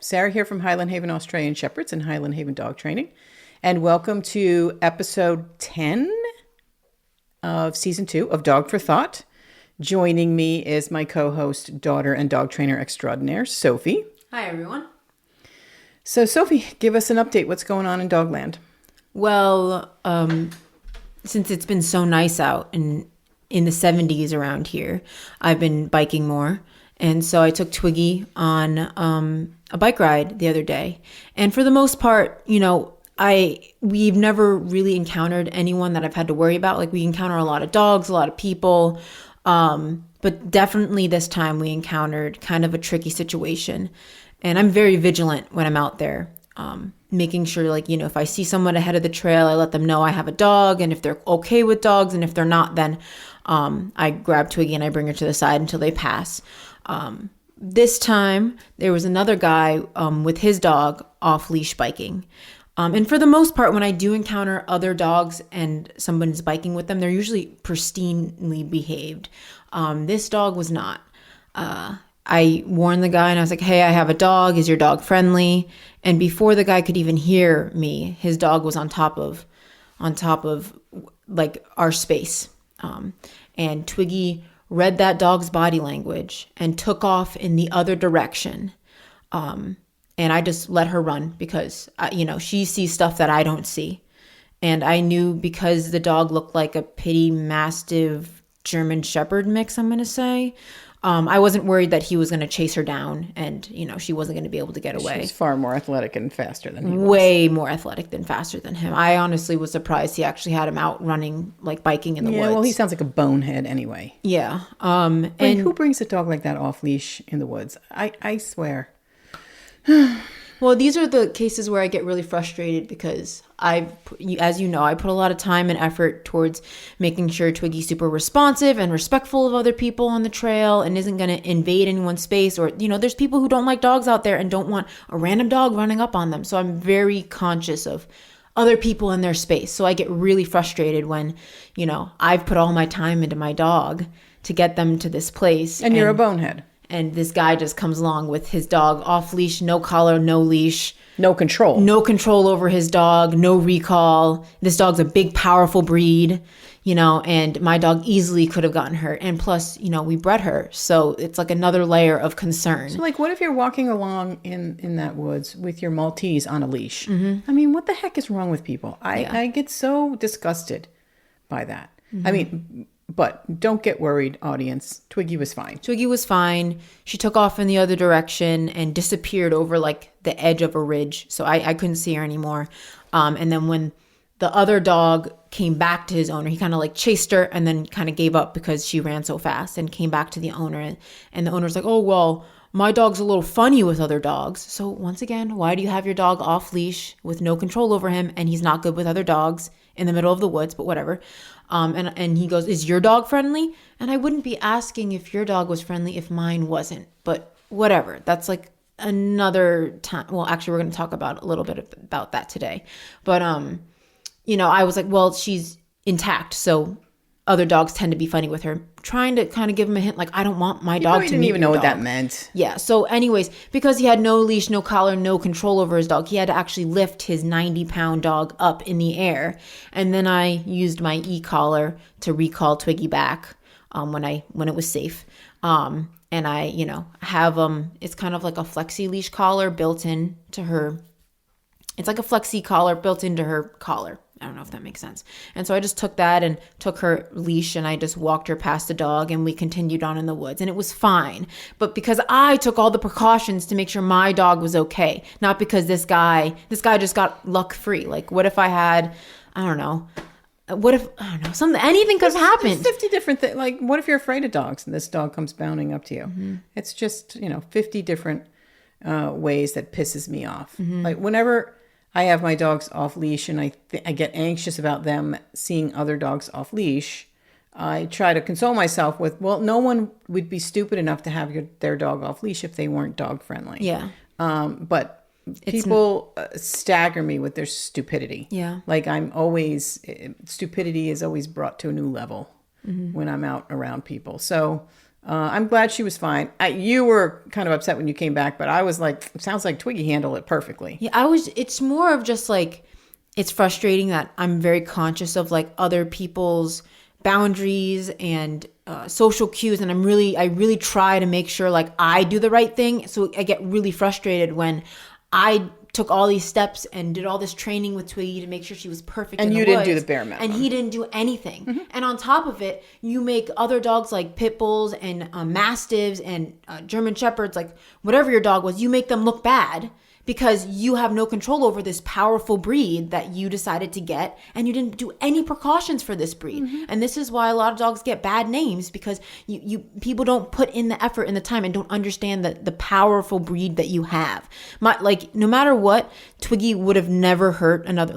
Sarah here from Highland Haven Australian Shepherds and Highland Haven Dog Training. And welcome to episode 10 of season 2 of Dog for Thought. Joining me is my co-host, daughter and dog trainer extraordinaire, Sophie. Hi, everyone. So, Sophie, give us an update. What's going on in Dogland? Well, since it's been so nice out in the 70s around here, I've been biking more. And so I took Twiggy on a bike ride the other day. And for the most part, we've never really encountered anyone that I've had to worry about. Like, we encounter a lot of dogs, a lot of people. But definitely this time we encountered kind of a tricky situation. And I'm very vigilant when I'm out there, making sure, if I see someone ahead of the trail, I let them know I have a dog. And if they're okay with dogs, and if they're not, then I grab Twiggy and I bring her to the side until they pass. This time there was another guy with his dog off leash biking. And for the most part, when I do encounter other dogs and someone's biking with them, they're usually pristinely behaved. This dog was not. I warned the guy and I was like, hey, I have a dog. Is your dog friendly? And before the guy could even hear me, his dog was on top of our space. And Twiggy read that dog's body language and took off in the other direction. And I just let her run because, she sees stuff that I don't see. And I knew because the dog looked like a pitty Mastiff German Shepherd mix, I'm going to say. I wasn't worried that he was going to chase her down and, she wasn't going to be able to get away. She's far more athletic and faster than he was. Way more athletic than faster than him. I honestly was surprised he actually had him out running, biking in the woods. Yeah, well, he sounds like a bonehead anyway. Yeah. And who brings a dog like that off leash in the woods? I swear. Well, these are the cases where I get really frustrated because as you know, I put a lot of time and effort towards making sure Twiggy's super responsive and respectful of other people on the trail and isn't going to invade anyone's space. Or, there's people who don't like dogs out there and don't want a random dog running up on them. So I'm very conscious of other people in their space. So I get really frustrated when, I've put all my time into my dog to get them to this place. And you're a bonehead. And this guy just comes along with his dog off leash, no collar, no leash. No control. No control over his dog, no recall. This dog's a big, powerful breed, and my dog easily could have gotten hurt. And plus, we bred her. So it's like another layer of concern. So what if you're walking along in that woods with your Maltese on a leash? Mm-hmm. I mean, what the heck is wrong with people? I get so disgusted by that. Mm-hmm. I mean, but don't get worried, audience. Twiggy was fine. Twiggy was fine. She took off in the other direction and disappeared over the edge of a ridge. So I couldn't see her anymore. And then when the other dog came back to his owner, he kind of chased her and then kind of gave up because she ran so fast and came back to the owner. And the owner's like, oh, well, my dog's a little funny with other dogs. So once again, why do you have your dog off leash with no control over him? And he's not good with other dogs in the middle of the woods, but whatever. And he goes, is your dog friendly? And I wouldn't be asking if your dog was friendly if mine wasn't, but whatever. That's another time. Well, actually, we're going to talk about a little bit about that today. But, I was like, well, she's intact. So other dogs tend to be funny with her, trying to kind of give him a hint. I don't want my dog to didn't meet even your know what dog. that meant. Yeah. So anyways, because he had no leash, no collar, no control over his dog, he had to actually lift his 90-pound dog up in the air. And then I used my e-collar to recall Twiggy back when it was safe. And I, have it's kind of like a flexi leash collar built into her. It's like a flexi collar built into her collar. I don't know if that makes sense. And so I just took that and took her leash and I just walked her past the dog and we continued on in the woods and it was fine. But because I took all the precautions to make sure my dog was okay, not because this guy just got luck free. What if I had, I don't know, anything could have happened. 50 different things. What if you're afraid of dogs and this dog comes bounding up to you? Mm-hmm. It's just, 50 different ways that pisses me off. Mm-hmm. Whenever I have my dogs off leash and I get anxious about them seeing other dogs off leash, I try to console myself with, well, no one would be stupid enough to have their dog off leash if they weren't dog friendly. Yeah. But people stagger me with their stupidity. Yeah. Stupidity is always brought to a new level when I'm out around people. So I'm glad she was fine. You were kind of upset when you came back, but I was like, it sounds like Twiggy handled it perfectly. Yeah, it's more of just like, it's frustrating that I'm very conscious of like other people's boundaries and social cues. And I really try to make sure like I do the right thing. So I get really frustrated when I took all these steps and did all this training with Twiggy to make sure she was perfect. And in you the didn't do woods, the bare minimum. and he didn't do anything. And on top of it, you make other dogs like pit bulls and mastiffs and German shepherds, like whatever your dog was, you make them look bad because you have no control over this powerful breed that you decided to get, and you didn't do any precautions for this breed. And this is why a lot of dogs get bad names, because you people don't put in the effort and the time and don't understand the powerful breed that you have. Like no matter what, Twiggy would have never hurt another,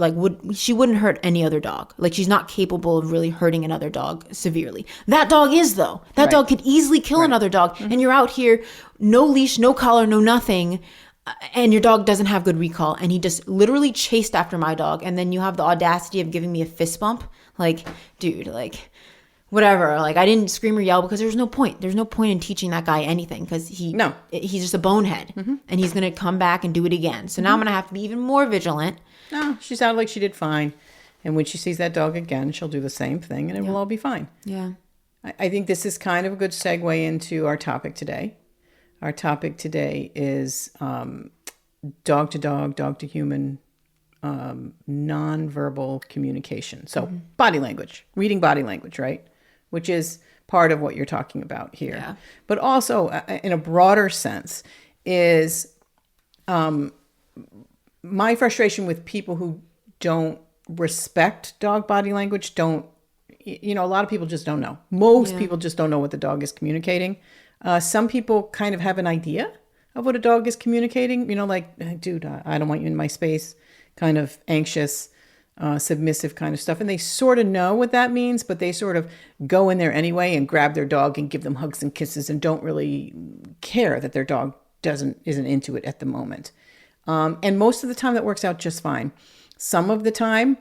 she wouldn't hurt any other dog. Like she's not capable of really hurting another dog severely. That dog is though. That dog could easily kill another dog. And you're out here, no leash, no collar, no nothing. And your dog doesn't have good recall, and he just literally chased after my dog, and then you have the audacity of giving me a fist bump. Like, dude, like, whatever. Like, I didn't scream or yell because there's no point. There's no point in teaching that guy anything because he's just a bonehead, and he's going to come back and do it again. So now I'm going to have to be even more vigilant. No, she sounded like she did fine. And when she sees that dog again, she'll do the same thing, and it will all be fine. Yeah. I think this is kind of a good segue into our topic today. Our topic today is dog to dog, dog to human, nonverbal communication. So body language, reading body language, right? Which is part of what you're talking about here. Yeah. But also in a broader sense is my frustration with people who don't respect dog body language, a lot of people just don't know. Most people just don't know what the dog is communicating. Some people kind of have an idea of what a dog is communicating, like, dude, I don't want you in my space, kind of anxious, submissive kind of stuff. And they sort of know what that means, but they sort of go in there anyway and grab their dog and give them hugs and kisses and don't really care that their dog isn't into it at the moment. And most of the time that works out just fine. Some of the time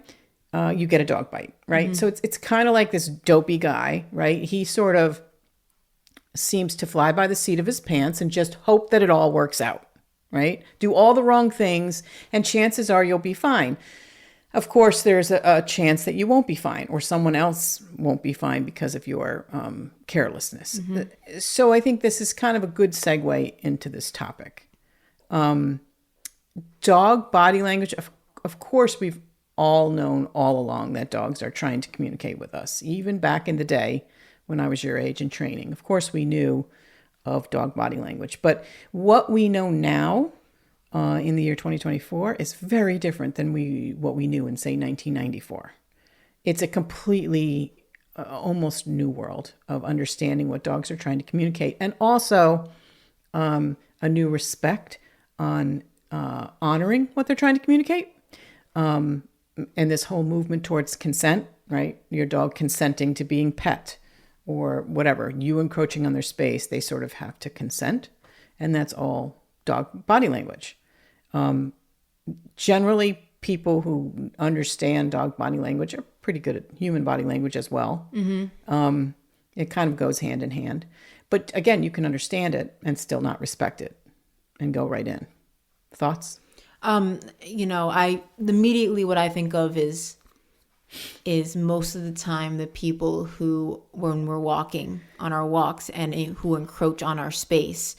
you get a dog bite, right? So it's kind of like this dopey guy, right? He sort of seems to fly by the seat of his pants and just hope that it all works out, right? Do all the wrong things and chances are you'll be fine. Of course, there's a chance that you won't be fine or someone else won't be fine because of your carelessness. So I think this is kind of a good segue into this topic. Dog body language, of course, we've all known all along that dogs are trying to communicate with us, even back in the day when I was your age in training. Of course, we knew of dog body language. But what we know now in the year 2024 is very different than what we knew in, say, 1994. It's a completely, almost new world of understanding what dogs are trying to communicate. And also a new respect on honoring what they're trying to communicate. And this whole movement towards consent, right? Your dog consenting to being pet. Or whatever, you encroaching on their space, they sort of have to consent. And that's all dog body language. Generally, people who understand dog body language are pretty good at human body language as well. It kind of goes hand in hand. But again, you can understand it and still not respect it and go right in. Thoughts? Immediately what I think of is most of the time the people who, when we're walking on our walks and who encroach on our space,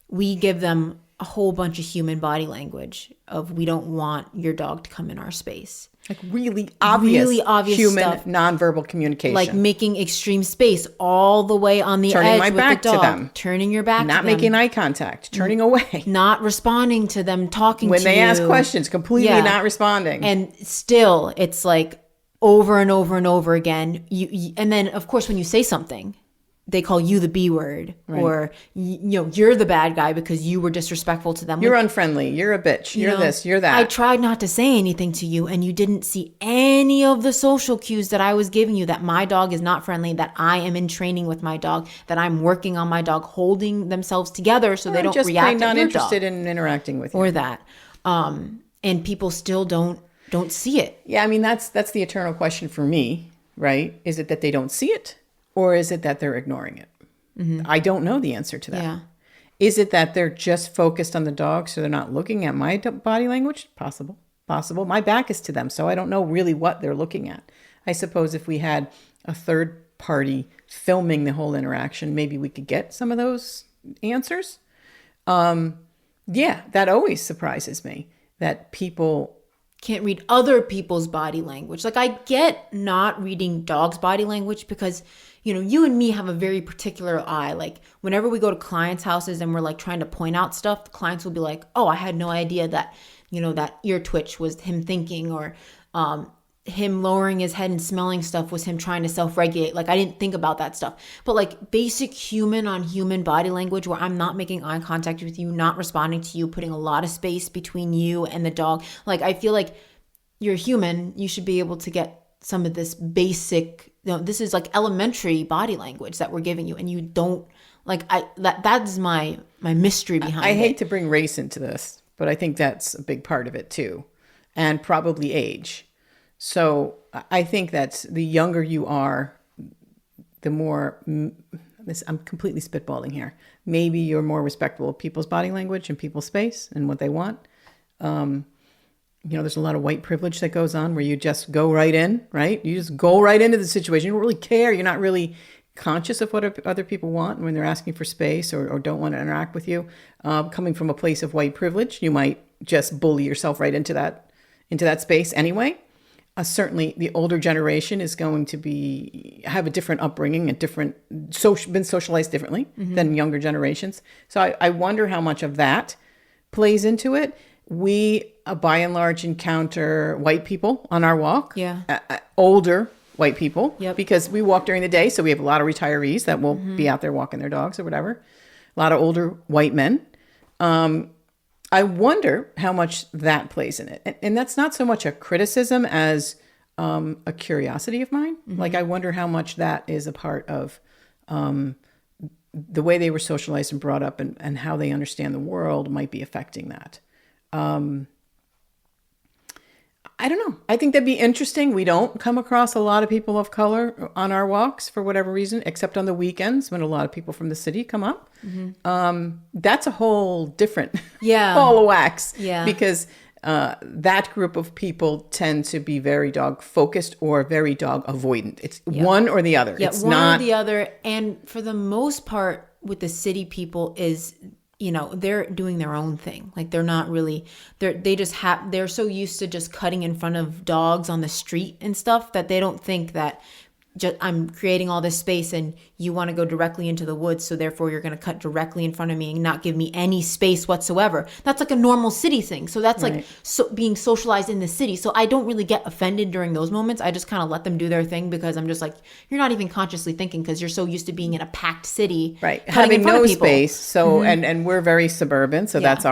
we give them a whole bunch of human body language of we don't want your dog to come in our space. Like really obvious human stuff. Nonverbal communication. Like making extreme space all the way on the turning edge my with back the dog. to them. Turning your back to them. Not making eye contact. Turning away. Not responding to them, talking when to they you. ask questions, completely not responding. And still, it's like over and over and over again. And then, of course, when you say something, they call you the B word, right. Or you're the bad guy because you were disrespectful to them. You're unfriendly. You're a bitch. You're this. You're that. I tried not to say anything to you, and you didn't see any of the social cues that I was giving you. That my dog is not friendly. That I am in training with my dog. That I'm working on my dog holding themselves together so they don't just react. Just not your interested dog. in interacting with you, or that. And people still don't see it. Yeah, I mean that's the eternal question for me, right? Is it that they don't see it? Or is it that they're ignoring it? I don't know the answer to that. Yeah. Is it that they're just focused on the dog, so they're not looking at my body language? Possible. My back is to them, so I don't know really what they're looking at. I suppose if we had a third party filming the whole interaction, maybe we could get some of those answers. Yeah, that always surprises me, that people can't read other people's body language. Like, I get not reading dogs' body language because, you and me have a very particular eye. Like, whenever we go to clients' houses and we're like trying to point out stuff, the clients will be like, oh, I had no idea that, that ear twitch was him thinking, or him lowering his head and smelling stuff was him trying to self-regulate. Like, I didn't think about that stuff. But like basic human on human body language, where I'm not making eye contact with you, not responding to you, putting a lot of space between you and the dog. Like, I feel like you're human. You should be able to get some of this basic, this is like elementary body language that we're giving you. And you don't, like, that's my mystery behind it. I hate to bring race into this, but I think that's a big part of it too. And probably age. So I think that the younger you are, the more, I'm completely spitballing here. Maybe you're more respectful of people's body language and people's space and what they want. There's a lot of white privilege that goes on where you just go right in, right? You just go right into the situation. You don't really care. You're not really conscious of what other people want when they're asking for space or don't want to interact with you. Coming from a place of white privilege, you might just bully yourself right into that space anyway. Certainly, the older generation is going to have a different upbringing, been socialized differently than younger generations. So I wonder how much of that plays into it. We, by and large, encounter white people on our walk. Yeah. Older white people. Yep. Because we walk during the day, so we have a lot of retirees that will be out there walking their dogs or whatever. A lot of older white men. I wonder how much that plays in it. And that's not so much a criticism as a curiosity of mine. Like, I wonder how much that is a part of the way they were socialized and brought up and how they understand the world might be affecting that. I don't know. I think that'd be interesting. We don't come across a lot of people of color on our walks for whatever reason, except on the weekends when a lot of people from the city come up. That's a whole different ball of wax. Yeah. Because that group of people tend to be very dog focused or very dog avoidant. It's one or the other. Yeah, it's one not or the other. And for the most part with the city people is, they're doing their own thing. Like, they're not really, they're so used to just cutting in front of dogs on the street and stuff that they don't think that I'm creating all this space and you want to go directly into the woods, so therefore you're going to cut directly in front of me and not give me any space whatsoever. That's like a normal city thing. So that's right. like being socialized in the city. So I don't really get offended during those moments. I just kind of let them do their thing because I'm just like, you're not even consciously thinking because you're so used to being in a packed city. Right. Having no space. So, and we're very suburban. So that's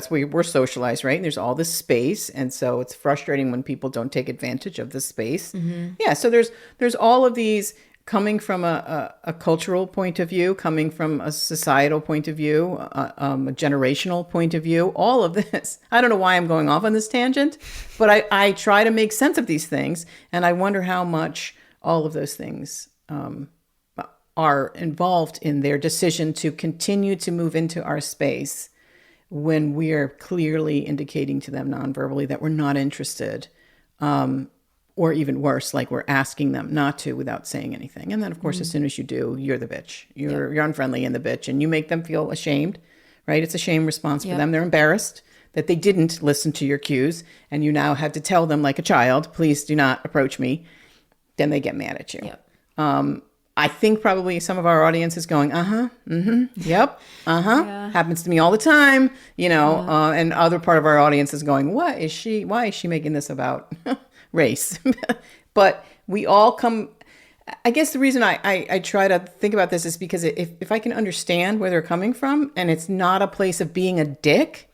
where we're socialized, right? And there's all this space. And so it's frustrating when people don't take advantage of the space. Yeah. So there's all of these coming from a cultural point of view, coming from a societal point of view, a generational point of view, all of this. I don't know why I'm going off on this tangent, but I try to make sense of these things. And I wonder how much all of those things are involved in their decision to continue to move into our space when we are clearly indicating to them nonverbally that we're not interested. Or even worse, like we're asking them not to without saying anything. And then, of course, as soon as you do, you're the bitch. You're unfriendly and the bitch. And you make them feel ashamed, right? It's a shame response for them. They're embarrassed that they didn't listen to your cues. And you now had to tell them like a child, please do not approach me. Then they get mad at you. Yep. I think probably some of our audience is going, yep, happens to me all the time, and other part of our audience is going, why is she making this about race? But we all come, I guess the reason I try to think about this is because if I can understand where they're coming from and it's not a place of being a dick,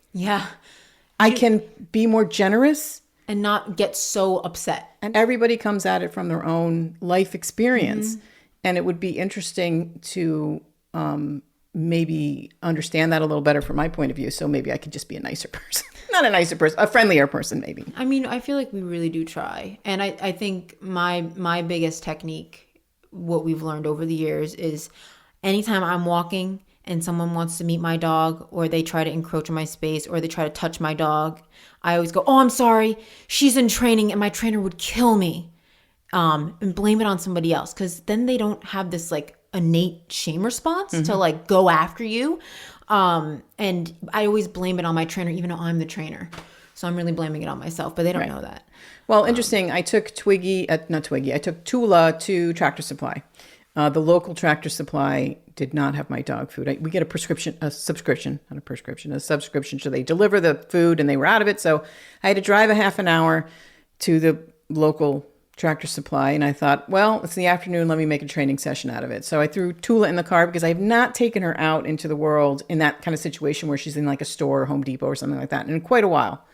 I can be more generous. And not get so upset. And everybody comes at it from their own life experience. And it would be interesting to maybe understand that a little better from my point of view. So maybe I could just be a nicer person. Not a nicer person, a friendlier person maybe. I mean, I feel like we really do try. And I think my biggest technique, what we've learned over the years is anytime I'm walking and someone wants to meet my dog, or they try to encroach on my space, or they try to touch my dog, I always go, "Oh, I'm sorry. She's in training and my trainer would kill me." And blame it on somebody else, because then they don't have this like innate shame response to like go after you. And I always blame it on my trainer, even though I'm the trainer. So I'm really blaming it on myself, but they don't know that. Well, interesting. I took I took Tula to Tractor Supply. The local Tractor Supply did not have my dog food. We get a subscription, so they deliver the food and they were out of it. So I had to drive a half an hour to the local Tractor Supply, and I thought, well, it's the afternoon, let me make a training session out of it. So I threw Tula in the car because I have not taken her out into the world in that kind of situation where she's in like a store or Home Depot or something like that in quite a while.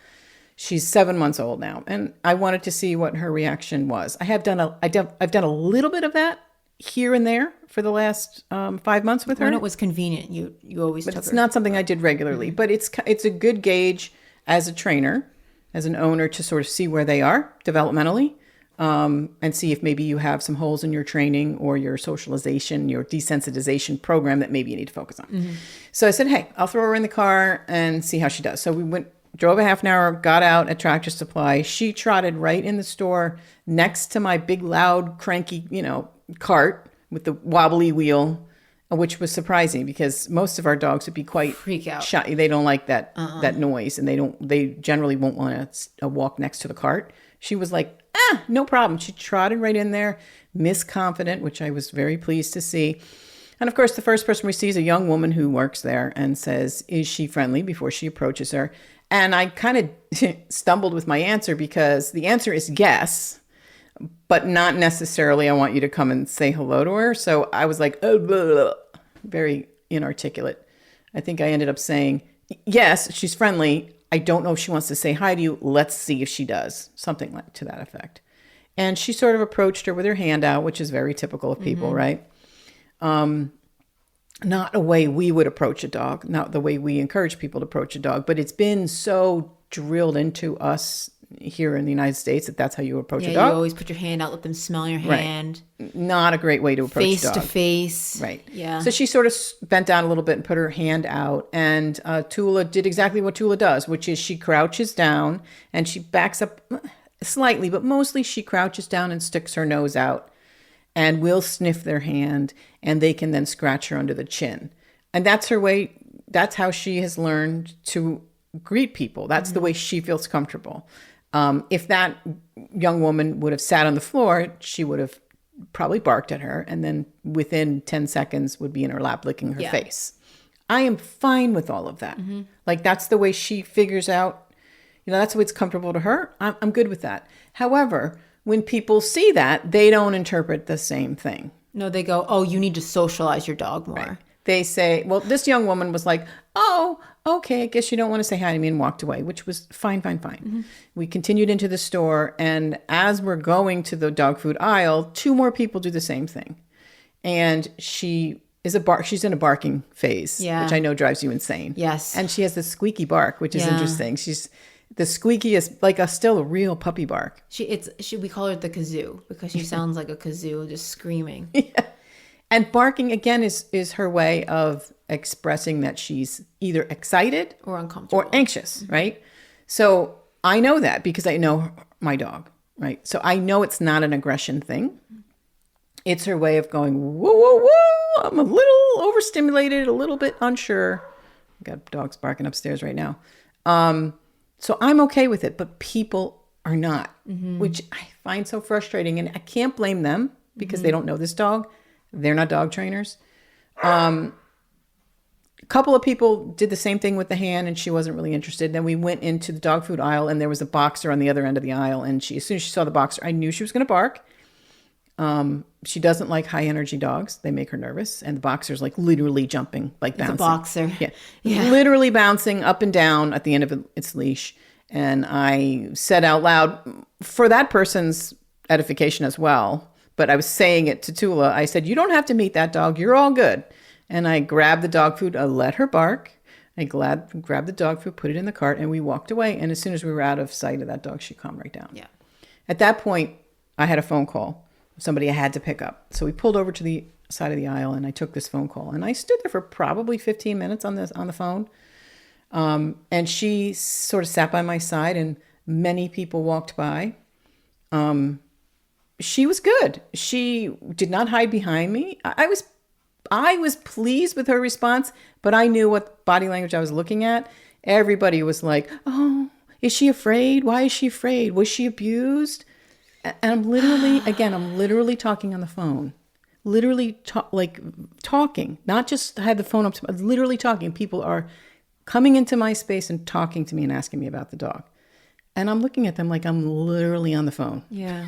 She's 7 months old now, and I wanted to see what her reaction was. I've done a little bit of that here and there for the last 5 months with her. When it was convenient, you always took her. It's not something I did regularly, but it's a good gauge as a trainer, as an owner, to sort of see where they are developmentally. And see if maybe you have some holes in your training or your socialization, your desensitization program that maybe you need to focus on. So I said, hey, I'll throw her in the car and see how she does. So we drove a half an hour, got out at Tractor Supply. She trotted right in the store next to my big, loud, cranky, cart with the wobbly wheel, which was surprising because most of our dogs would be quite freak out. Shy. They don't like that noise, and they generally won't want to walk next to the cart. She was like, no problem. She trotted right in there, misconfident, which I was very pleased to see. And of course, the first person we see is a young woman who works there and says, is she friendly, before she approaches her. And I kind of stumbled with my answer because the answer is yes, but not necessarily I want you to come and say hello to her. So I was like, oh, blah, blah, very inarticulate. I think I ended up saying, yes, she's friendly. I don't know if she wants to say hi to you. Let's see if she does. Something like to that effect. And she sort of approached her with her hand out, which is very typical of people, right? Not a way we would approach a dog, not the way we encourage people to approach a dog, but it's been so drilled into us here in the United States that that's how you approach a dog. You always put your hand out, let them smell your hand. Not a great way to approach a dog. Face to face. Right. Yeah. So she sort of bent down a little bit and put her hand out, and Tula did exactly what Tula does, which is she crouches down and she backs up slightly, but mostly she crouches down and sticks her nose out, and we'll sniff their hand, and they can then scratch her under the chin. And that's her way. That's how she has learned to greet people. That's the way she feels comfortable. If that young woman would have sat on the floor, she would have probably barked at her, and then within 10 seconds would be in her lap licking her face. I am fine with all of that. Like, that's the way she figures out, that's the way it's comfortable to her. I'm good with that. However, when people see that, they don't interpret the same thing. No, they go, oh, you need to socialize your dog more. Right. They say, well, this young woman was like, oh, okay, I guess you don't want to say hi to me, and walked away, which was fine. We continued into the store, and as we're going to the dog food aisle, 2 more people do the same thing. And she's in a barking phase, which I know drives you insane. Yes. And she has this squeaky bark, which is interesting. She's the squeakiest, like still a real puppy bark. We call her the kazoo because she sounds like a kazoo, just screaming. Yeah. And barking, again, is her way of expressing that she's either excited or uncomfortable or anxious, right? So I know that because I know my dog, right? So I know it's not an aggression thing. It's her way of going, whoa, whoa, whoa, I'm a little overstimulated, a little bit unsure. I've got dogs barking upstairs right now. So I'm okay with it, but people are not, which I find so frustrating. And I can't blame them because they don't know this dog. They're not dog trainers. A couple of people did the same thing with the hand, and she wasn't really interested. Then we went into the dog food aisle, and there was a boxer on the other end of the aisle. And as soon as she saw the boxer, I knew she was going to bark. She doesn't like high energy dogs. They make her nervous. And the boxer's like literally jumping, like bouncing. It's a boxer. Yeah. Literally bouncing up and down at the end of its leash. And I said out loud, for that person's edification as well, but I was saying it to Tula. I said, you don't have to meet that dog. You're all good. And I grabbed the dog food. I let her bark. I grabbed the dog food, put it in the cart, and we walked away. And as soon as we were out of sight of that dog, she calmed right down. Yeah. At that point, I had a phone call. Somebody I had to pick up. So we pulled over to the side of the aisle and I took this phone call. And I stood there for probably 15 minutes on the phone. And she sort of sat by my side and many people walked by. She was good. She did not hide behind me. I was pleased with her response, but I knew what body language I was looking at. Everybody was like, "Oh, is she afraid? Why is she afraid? Was she abused?" And I'm literally talking on the phone. Literally talking, not just had the phone up to literally talking. People are coming into my space and talking to me and asking me about the dog. And I'm looking at them like I'm literally on the phone. Yeah.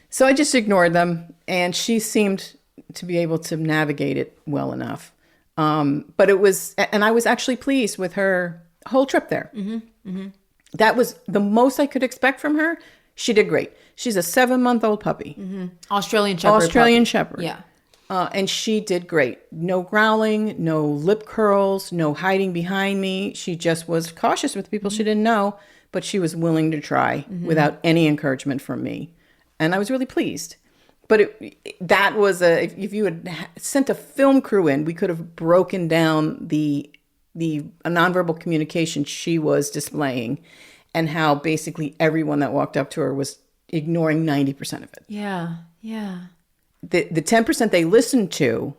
So I just ignored them, and she seemed to be able to navigate it well enough. But it was, and I was actually pleased with her whole trip there. Mm-hmm, mm-hmm. That was the most I could expect from her. She did great. She's a 7-month-old puppy. Mm-hmm. Australian Shepherd. Yeah. And she did great. No growling, no lip curls, no hiding behind me. She just was cautious with people she didn't know, but she was willing to try without any encouragement from me. And I was really pleased. But that was if you had sent a film crew in, we could have broken down the nonverbal communication she was displaying and how basically everyone that walked up to her was ignoring 90% of it. Yeah, yeah. The 10% they listened to,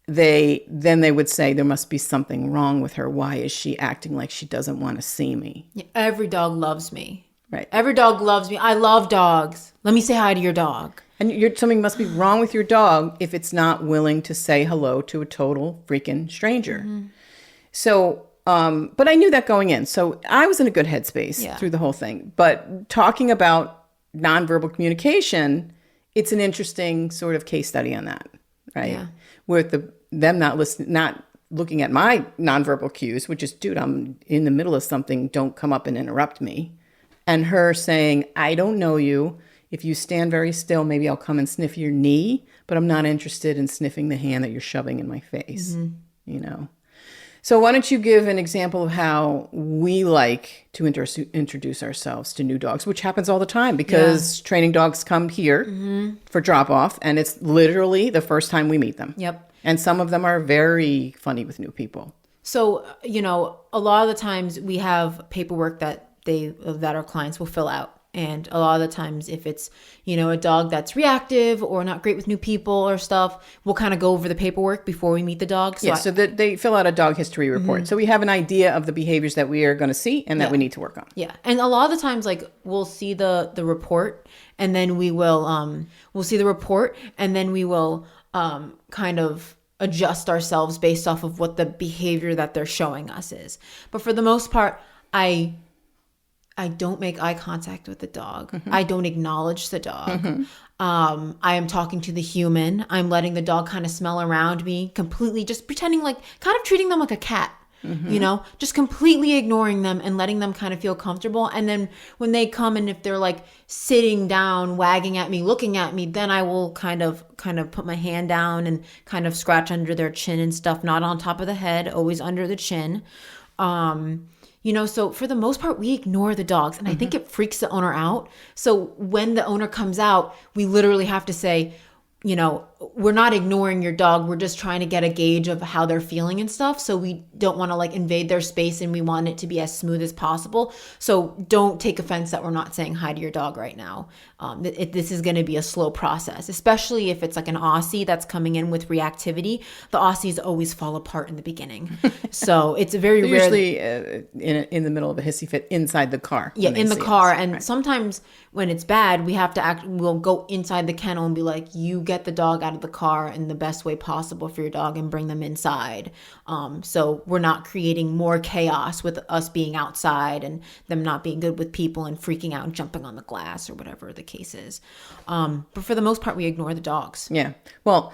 they would say there must be something wrong with her. Why is she acting like she doesn't want to see me? Yeah, every dog loves me. Right. Every dog loves me. I love dogs. Let me say hi to your dog. And something must be wrong with your dog if it's not willing to say hello to a total freaking stranger. Mm-hmm. So, but I knew that going in. So I was in a good headspace through the whole thing. But talking about nonverbal communication, it's an interesting sort of case study on that, right? Yeah. With them not looking at my nonverbal cues, which is, dude, I'm in the middle of something. Don't come up and interrupt me. And her saying, I don't know you. If you stand very still, maybe I'll come and sniff your knee, but I'm not interested in sniffing the hand that you're shoving in my face, you know? So why don't you give an example of how we like to introduce ourselves to new dogs, which happens all the time because training dogs come here for drop off, and it's literally the first time we meet them. Yep. And some of them are very funny with new people. So, you know, a lot of the times we have paperwork that our clients will fill out. And a lot of the times if it's, you know, a dog that's reactive or not great with new people or stuff, we'll kind of go over the paperwork before we meet the dog. So that they fill out a dog history report. So we have an idea of the behaviors that we are going to see and that we need to work on. Yeah. And a lot of the times, like, we'll see the report and then we'll see the report and then we will kind of adjust ourselves based off of what the behavior that they're showing us is. But for the most part, I don't make eye contact with the dog. I don't acknowledge the dog. I am talking to the human. I'm letting the dog kind of smell around me, completely just pretending like, kind of treating them like a cat, you know, just completely ignoring them and letting them kind of feel comfortable. And then when they come and if they're like sitting down, wagging at me, looking at me, then I will kind of put my hand down and kind of scratch under their chin and stuff, not on top of the head, always under the chin. You know, so for the most part, we ignore the dogs. And I think it freaks the owner out. So when the owner comes out, we literally have to say, you know, we're not ignoring your dog. We're just trying to get a gauge of how they're feeling and stuff. So we don't want to like invade their space and we want it to be as smooth as possible. So don't take offense that we're not saying hi to your dog right now. This is going to be a slow process, especially if it's like an Aussie that's coming in with reactivity. The Aussies always fall apart in the beginning. So it's very rare. Usually in the middle of a hissy fit inside the car. Yeah, in the car. And sometimes when it's bad, we have to we'll go inside the kennel and be like, you get the dog out of the car in the best way possible for your dog and bring them inside. So we're not creating more chaos with us being outside and them not being good with people and freaking out and jumping on the glass or whatever the case is. But for the most part, we ignore the dogs. Yeah. Well,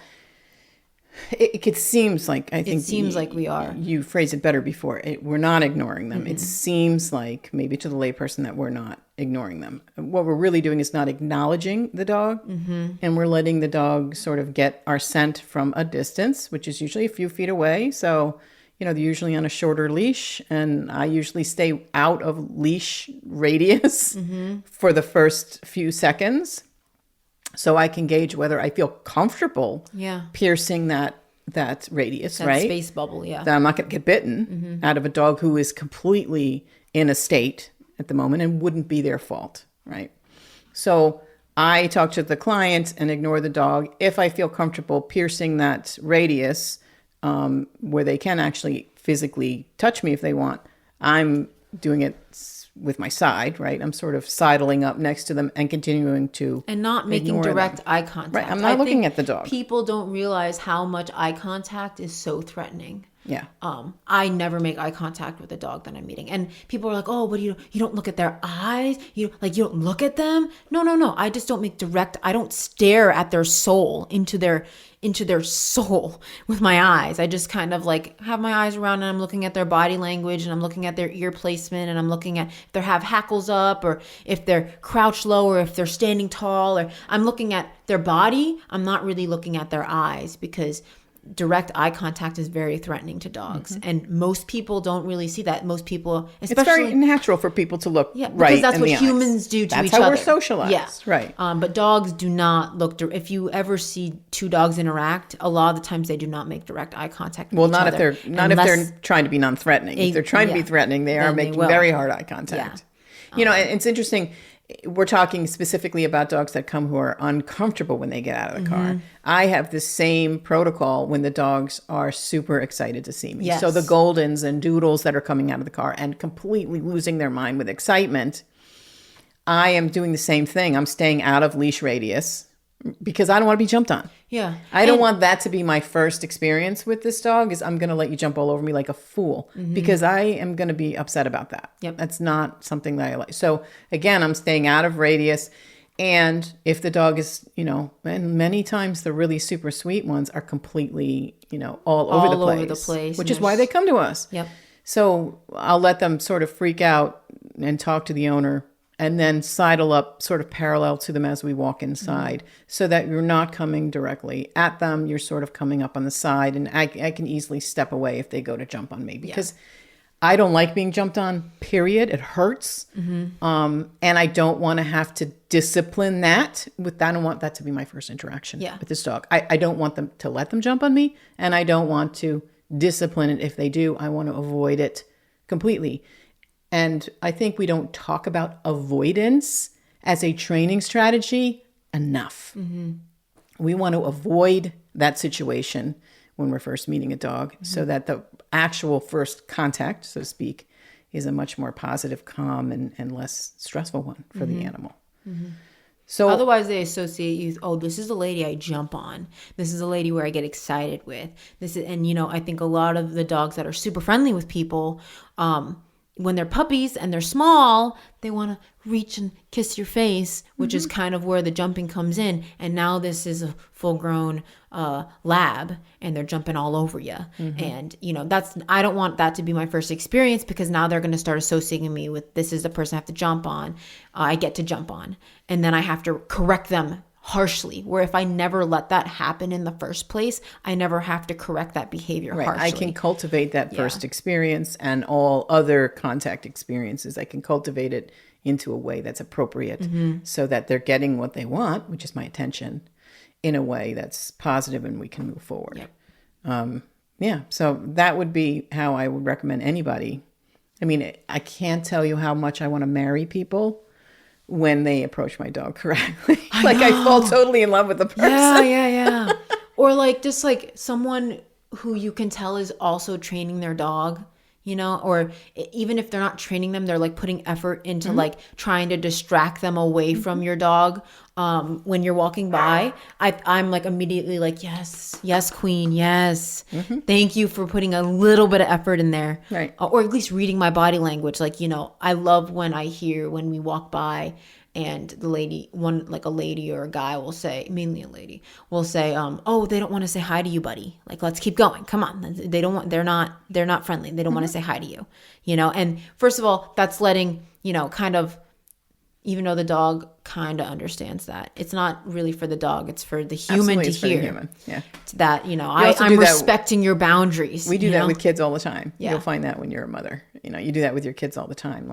it seems like, it seems like we are. You phrased it better before. We're not ignoring them. It seems like maybe to the layperson that we're not ignoring them. What we're really doing is not acknowledging the dog, and we're letting the dog sort of get our scent from a distance, which is usually a few feet away. So, you know, they're usually on a shorter leash, and I usually stay out of leash radius for the first few seconds. So I can gauge whether I feel comfortable Yeah. piercing that radius, That right? space bubble, yeah. That I'm not going to get bitten out of a dog who is completely in a state at the moment and wouldn't be their fault, right? So I talk to the client and ignore the dog if I feel comfortable piercing that radius where they can actually physically touch me if they want. I'm doing it with my side, right? I'm sort of sidling up next to them and continuing to and not making ignore direct them. eye contact. Right, I'm not looking at the dog. People don't realize how much eye contact is so threatening. Yeah. I never make eye contact with a dog that I'm meeting, and people are like, "Oh, what do you don't look at their eyes? You don't look at them?" No. I just don't make direct. I don't stare at their soul into their soul with my eyes. I just kind of like have my eyes around and I'm looking at their body language and I'm looking at their ear placement and I'm looking at if they have hackles up or if they're crouched low or if they're standing tall, or I'm looking at their body. I'm not really looking at their eyes because direct eye contact is very threatening to dogs, and most people don't really see that. Most people, especially, it's very natural for people to look yeah, right because that's in what the humans eyes. do to that's each other. That's how we're socialized, yeah. right? But dogs do not look. If you ever see two dogs interact, a lot of the times they do not make direct eye contact with Well, each not other. if they're trying to be non-threatening. If they're trying to be threatening, they are making very hard eye contact. Yeah. It's interesting. We're talking specifically about dogs that come who are uncomfortable when they get out of the car. I have the same protocol when the dogs are super excited to see me. Yes. So the Goldens and Doodles that are coming out of the car and completely losing their mind with excitement, I am doing the same thing. I'm staying out of leash radius because I don't want to be jumped on. Yeah. I don't want that to be my first experience with this dog is I'm going to let you jump all over me like a fool because I am going to be upset about that. Yep. That's not something that I like. So again, I'm staying out of radius. And if the dog is, and many times the really super sweet ones are completely, all over the place, which is why they come to us. Yep. So I'll let them sort of freak out and talk to the owner and then sidle up sort of parallel to them as we walk inside so that you're not coming directly at them. You're sort of coming up on the side, and I can easily step away if they go to jump on me because I don't like being jumped on, period. It hurts. And I don't want to have to discipline that. I don't want that to be my first interaction with this dog. I don't want them to let them jump on me, and I don't want to discipline it if they do. I want to avoid it completely. And I think we don't talk about avoidance as a training strategy enough. We want to avoid that situation when we're first meeting a dog so that the actual first contact, so to speak, is a much more positive, calm, and less stressful one for the animal. So otherwise they associate you, oh, this is a lady I jump on. This is a lady where I get excited with. I think a lot of the dogs that are super friendly with people, when they're puppies and they're small, they want to reach and kiss your face, which is kind of where the jumping comes in. And now this is a full-grown lab, and they're jumping all over you. And I don't want that to be my first experience because now they're going to start associating me with this is the person I have to jump on. I get to jump on, and then I have to correct them harshly, where if I never let that happen in the first place, I never have to correct that behavior harshly. I can cultivate that first experience and all other contact experiences. I can cultivate it into a way that's appropriate so that they're getting what they want, which is my attention, in a way that's positive and we can move forward. So that would be how I would recommend anybody. I mean, I can't tell you how much I want to marry people when they approach my dog correctly. I fall totally in love with the person. Yeah. Or just someone who you can tell is also training their dog, or even if they're not training them, they're putting effort into trying to distract them away from your dog. When you're walking by, I'm immediately yes, queen, yes. Thank you for putting a little bit of effort in there. Right. Or at least reading my body language. I love when I hear when we walk by and the lady, a lady or a guy will say, mainly a lady, will say, oh, they don't want to say hi to you, buddy. Let's keep going. Come on. They're not friendly. They don't want to say hi to you, and first of all, that's letting, kind of, even though the dog kind of understands that. It's not really for the dog. It's for the human to hear. Human. Yeah. That, I'm respecting your boundaries. We do that with kids all the time. Yeah. You'll find that when you're a mother. You do that with your kids all the time.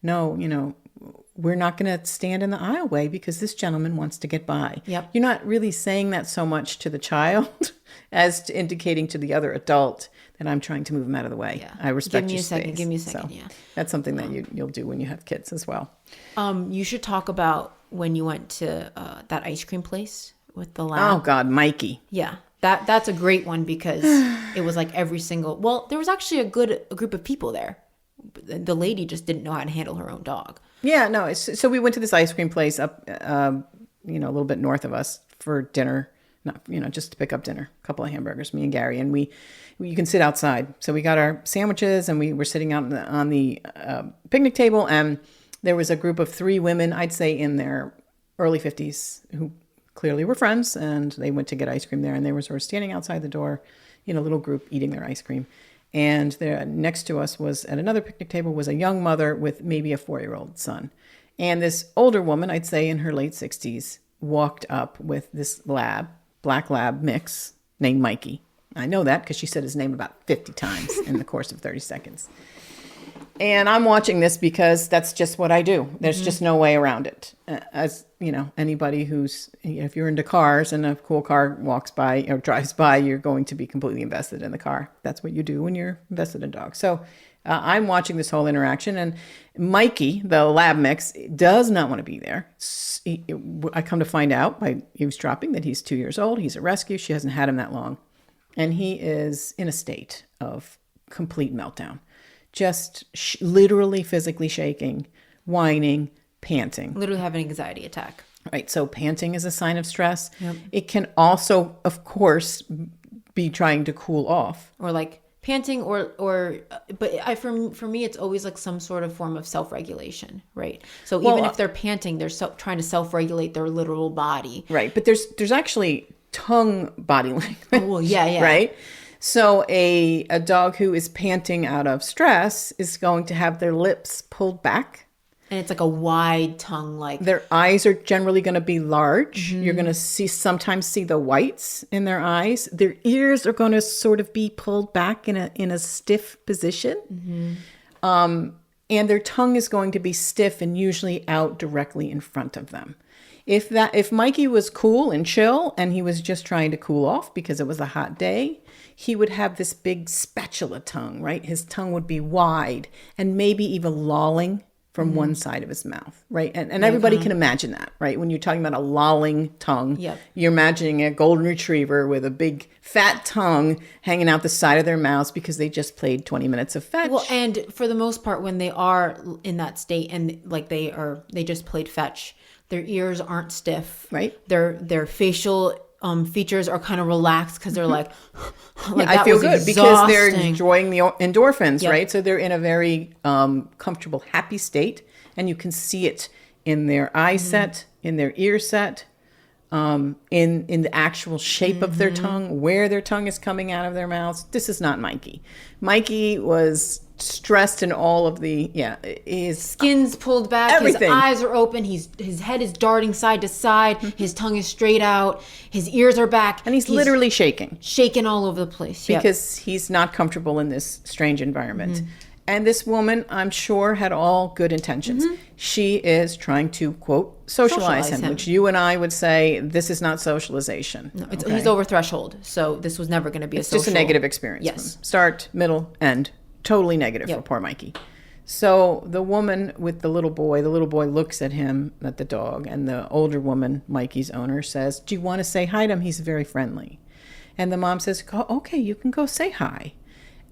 No, we're not going to stand in the aisleway because this gentleman wants to get by. Yep. You're not really saying that so much to the child as to indicating to the other adult that I'm trying to move him out of the way. Yeah. I respect your Give me a second. So Yeah. that's something that you'll do when you have kids as well. You should talk about when you went to that ice cream place with the lab. Oh God, Mikey. Yeah. That's a great one because it was like every single, well, there was actually a group of people there. The lady just didn't know how to handle her own dog. Yeah, no. So we went to this ice cream place up, a little bit north of us for dinner. Not, just to pick up dinner, a couple of hamburgers, me and Gary, and you can sit outside. So we got our sandwiches and we were sitting out on the picnic table, and there was a group of 3 women, I'd say in their early 50s, who clearly were friends, and they went to get ice cream there, and they were sort of standing outside the door, a little group eating their ice cream. And there next to us was, at another picnic table, was a young mother with maybe a 4-year-old son. And this older woman, I'd say in her late 60s, walked up with this black lab mix named Mikey. I know that because she said his name about 50 times in the course of 30 seconds. And I'm watching this because that's just what I do. There's just no way around it. As anybody who's, if you're into cars and a cool car walks by or drives by, you're going to be completely invested in the car. That's what you do when you're invested in dogs. So I'm watching this whole interaction, and Mikey, the lab mix, does not want to be there. I come to find out by eavesdropping that he's 2 years old. He's a rescue. She hasn't had him that long. And he is in a state of complete meltdown. Just literally physically shaking, whining, panting. Literally have an anxiety attack. Right. So panting is a sign of stress. Yep. It can also, of course, be trying to cool off. Or like panting but for me, it's always like some sort of form of self-regulation, right? So even if they're panting, they're trying to self-regulate their literal body. Right. But there's actually tongue body language. Oh, well, yeah. Right. So a dog who is panting out of stress is going to have their lips pulled back. And it's like a wide tongue, like their eyes are generally going to be large. Mm-hmm. You're going to sometimes see the whites in their eyes. Their ears are going to sort of be pulled back in a stiff position. Mm-hmm. And their tongue is going to be stiff and usually out directly in front of them. If Mikey was cool and chill and he was just trying to cool off because it was a hot day, he would have this big spatula tongue, right? His tongue would be wide and maybe even lolling from one side of his mouth, right? And everybody can imagine that, right? When you're talking about a lolling tongue, you're imagining a golden retriever with a big fat tongue hanging out the side of their mouths because they just played 20 minutes of fetch. Well, and for the most part, when they are in that state and like they just played fetch, their ears aren't stiff, right? Their facial features are kind of relaxed because they're like I feel good because they're enjoying the endorphins, right? So they're in a very comfortable, happy state, and you can see it in their eye set, in their ear set, in the actual shape of their tongue, where their tongue is coming out of their mouths. This is not Mikey. Mikey was stressed in all of his skin's pulled back, everything. His eyes are open, his head is darting side to side, his tongue is straight out, his ears are back, and he's literally shaking all over the place because he's not comfortable in this strange environment. And this woman, I'm sure, had all good intentions. She is trying to, quote, socialize him, which you and I would say, this is not socialization. No, he's over threshold, so this was never going to be it's just a negative experience. Yes. Start, middle, end. Totally negative for poor Mikey. So the woman with the little boy looks at him, at the dog, and the older woman, Mikey's owner, says, "Do you want to say hi to him? He's very friendly." And the mom says, "Okay, you can go say hi."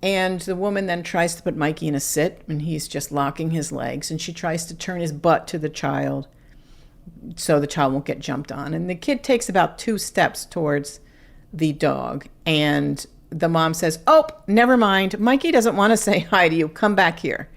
And the woman then tries to put Mikey in a sit, and he's just locking his legs, and she tries to turn his butt to the child so the child won't get jumped on. And the kid takes about 2 steps towards the dog, and the mom says, "Oh, never mind. Mikey doesn't want to say hi to you. Come back here."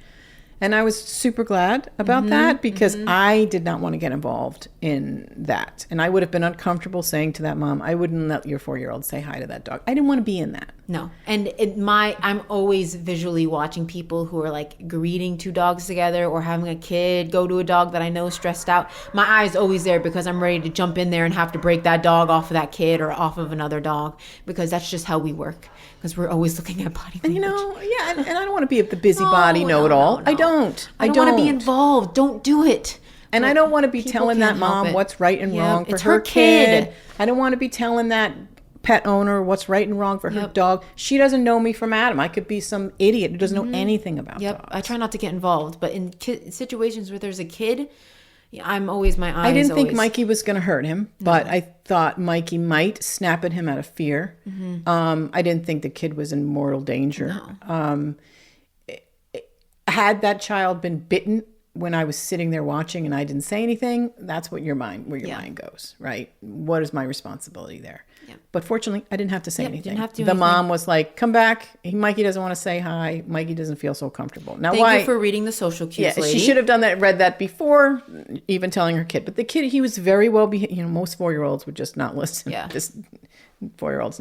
And I was super glad about that because I did not want to get involved in that. And I would have been uncomfortable saying to that mom, I wouldn't let your 4-year-old say hi to that dog. I didn't want to be in that. No. And I'm always visually watching people who are like greeting 2 dogs together or having a kid go to a dog that I know is stressed out. My eye's always there because I'm ready to jump in there and have to break that dog off of that kid or off of another dog because that's just how we work. Because we're always looking at body language. And I don't want to be the busybody know-it-all. No. I don't want to be involved. Don't do it. And I don't want to be People telling that can't help mom it. what's right and Yep, wrong for it's her her kid. I don't want to be telling that pet owner what's right and wrong for her Yep. dog. She doesn't know me from Adam. I could be some idiot who doesn't know anything about Yep. dogs. I try not to get involved, but in situations where there's a kid, I'm always my eyes. I didn't think always- Mikey was going to hurt him, but I thought Mikey might snap at him out of fear. I didn't think the kid was in mortal danger. Had that child been bitten when I was sitting there watching and I didn't say anything, that's what your mind goes, right? What is my responsibility there? Yep. But fortunately, I didn't have to say Yep, anything. didn't have to do the anything. mom was like, "Come back." Mikey doesn't want to say hi. Mikey doesn't feel so comfortable. Now, Thank you for reading the social cues, Yeah, lady. she should have read that before even telling her kid. But the kid, he was very well behaved. Most 4-year-olds would just not listen. Yeah. Just 4-year-olds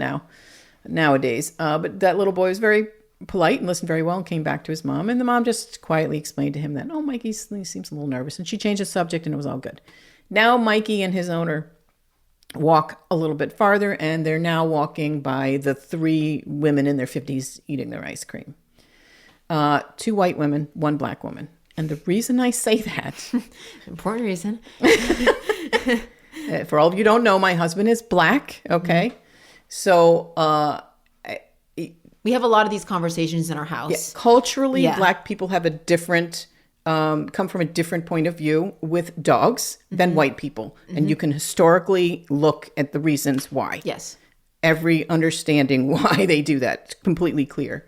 nowadays. But that little boy was very polite and listened very well and came back to his mom. And the mom just quietly explained to him that, Mikey seems a little nervous. And she changed the subject and it was all good. Now Mikey and his owner walk a little bit farther and they're now walking by the 3 women in their 50s eating their ice cream. 2 white women, 1 black woman. And the reason I say that, Important reason. for all of you who don't know, my husband is black. Okay. So, We have a lot of these conversations in our house. culturally, Yeah. black people have a different, come from a different point of view with dogs than white people. And you can historically look at the reasons why. Yes. Every understanding why they do that. It's completely clear.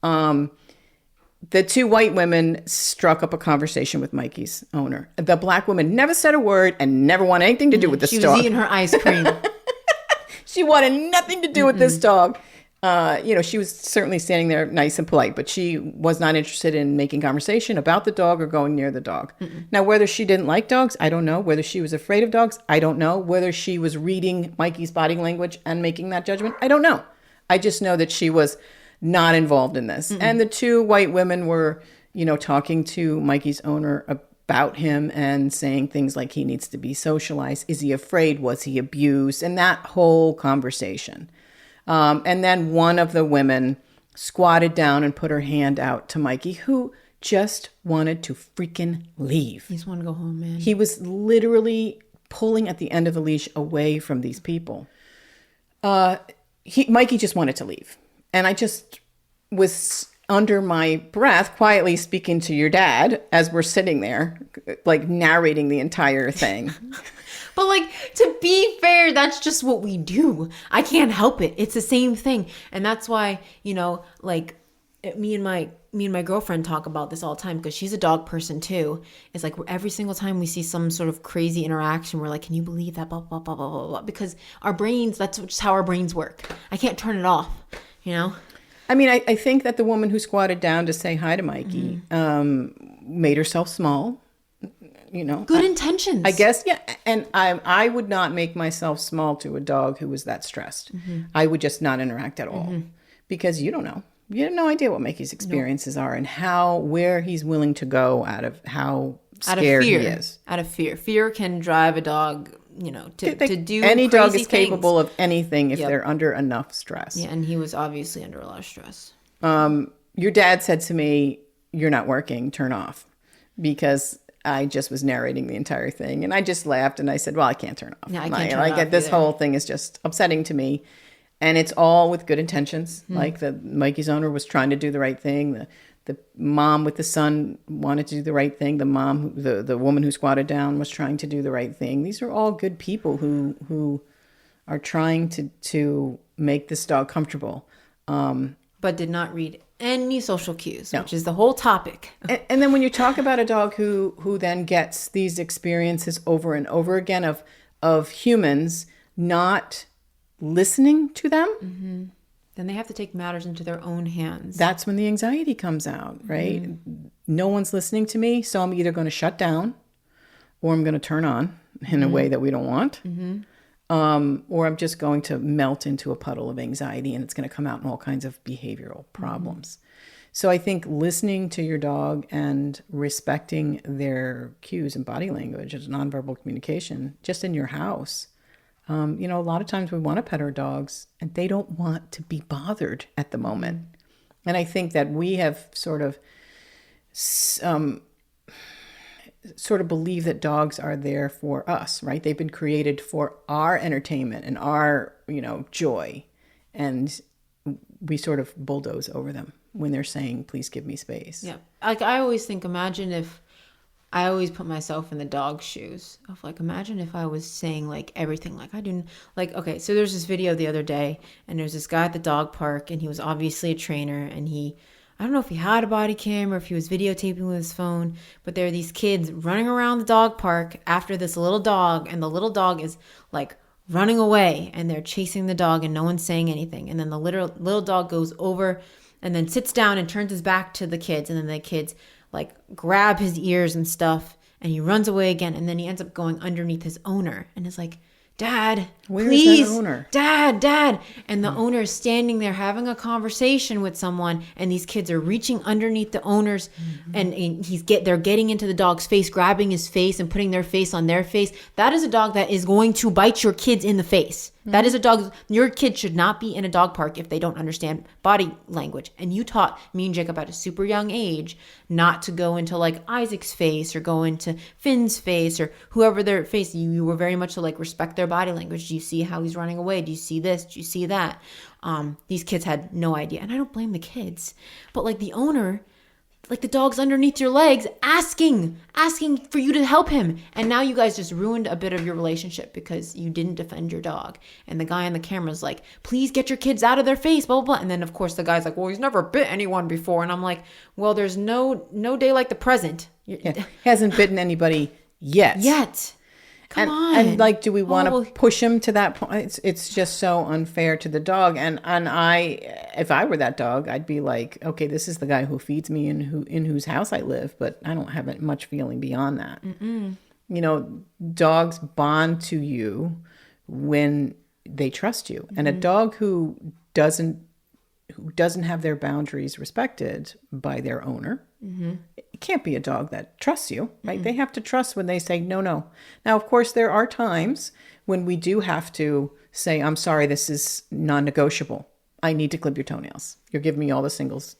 The 2 white women struck up a conversation with Mikey's owner. The black woman never said a word and never wanted anything to do with this She dog. was eating her ice cream. She wanted nothing to do with this dog. She was certainly standing there nice and polite, but she was not interested in making conversation about the dog or going near the dog. Now, whether she didn't like dogs, I don't know. Whether she was afraid of dogs, I don't know. Whether she was reading Mikey's body language and making that judgment, I don't know. I just know that she was not involved in this. And the 2 white women were, talking to Mikey's owner about him and saying things like he needs to be socialized. Is he afraid? Was he abused? And that whole conversation. And then one of the women squatted down and put her hand out to Mikey, who just wanted to freaking leave. He just wanted to go home, man. He was literally pulling at the end of the leash away from these people. Mikey just wanted to leave. And I just was under my breath quietly speaking to your dad as we're sitting there, like narrating the entire thing. But to be fair, that's just what we do. I can't help it. It's the same thing. And that's why, me and my girlfriend talk about this all the time because she's a dog person too. It's like every single time we see some sort of crazy interaction, we're like, can you believe that? Blah, blah, blah, blah, blah, blah. Because our brains, that's just how our brains work. I can't turn it off, I mean, I think that the woman who squatted down to say hi to Mikey made herself small. Good intentions. I guess, yeah. And I would not make myself small to a dog who was that stressed. I would just not interact at all because you don't know. You have no idea what Mikey's experiences are and where he's willing to go out of how scared he is. Out of fear. Fear can drive a dog, to do any dog is things. capable of anything if they're under enough stress. Yeah, and he was obviously under a lot of stress. Your dad said to me, "You're not working, turn off," because I just was narrating the entire thing. And I just laughed and I said, well, I can't turn off. Yeah, I can't turn off this either. whole thing is just upsetting to me. And it's all with good intentions. Like Mikey's owner was trying to do the right thing. The mom with the son wanted to do the right thing. The woman who squatted down was trying to do the right thing. These are all good people who are trying to make this dog comfortable. But did not read any social cues, which is the whole topic. And then when you talk about a dog who then gets these experiences over and over again of humans not listening to them, Then they have to take matters into their own hands. that's when the anxiety comes out, right? No one's listening to me, so I'm either going to shut down or I'm going to turn on in a way that we don't want. Or I'm just going to melt into a puddle of anxiety and it's going to come out in all kinds of behavioral problems. So I think listening to your dog and respecting their cues and body language as nonverbal communication just in your house. A lot of times we want to pet our dogs and they don't want to be bothered at the moment. And I think that we have sort of sort of believe that dogs are there for us, right? They've been created for our entertainment and our, joy. And we sort of bulldoze over them when they're saying, please give me space. Yeah. Like I always think, imagine if I always put myself in the dog's shoes of like, imagine if I was saying like everything like I do. Like, okay, so there's this video the other day and there's this guy at the dog park and he was obviously a trainer and I don't know if he had a body cam or if he was videotaping with his phone, but there are these kids running around the dog park after this little dog and the little dog is like running away and they're chasing the dog and no one's saying anything. And then the little dog goes over and then sits down and turns his back to the kids and then the kids like grab his ears and stuff and he runs away again and then he ends up going underneath his owner and is like, Dad, please, that owner? Dad. And the owner is standing there having a conversation with someone and these kids are reaching underneath the owner's and they're getting into the dog's face, grabbing his face and putting their face on their face. That is a dog that is going to bite your kids in the face. That is a dog. Your kid should not be in a dog park if they don't understand body language. And you taught me and Jacob at a super young age not to go into like Isaac's face or go into Finn's face or whoever their face. You were very much to like respect their body language. Do you see how he's running away? Do you see this? Do you see that? These kids had no idea. And I don't blame the kids. But like the owner, like the dog's underneath your legs asking for you to help him. And now you guys just ruined a bit of your relationship because you didn't defend your dog. And the guy on the camera is like, please get your kids out of their face, blah, blah, blah. And then of course the guy's like, well, he's never bit anyone before. And I'm like, well, there's no day like the present. Yeah. He hasn't bitten anybody yet. Come on. And like, do we want to push him to that point? It's just so unfair to the dog. And if I were that dog, I'd be like, okay, this is the guy who feeds me and in whose house I live, but I don't have much feeling beyond that. Dogs bond to you when they trust you. And a dog who doesn't have their boundaries respected by their owner, it can't be a dog that trusts you, right? They have to trust when they say, no. Now, of course, there are times when we do have to say, I'm sorry, this is non-negotiable. I need to clip your toenails. You're giving me all the signals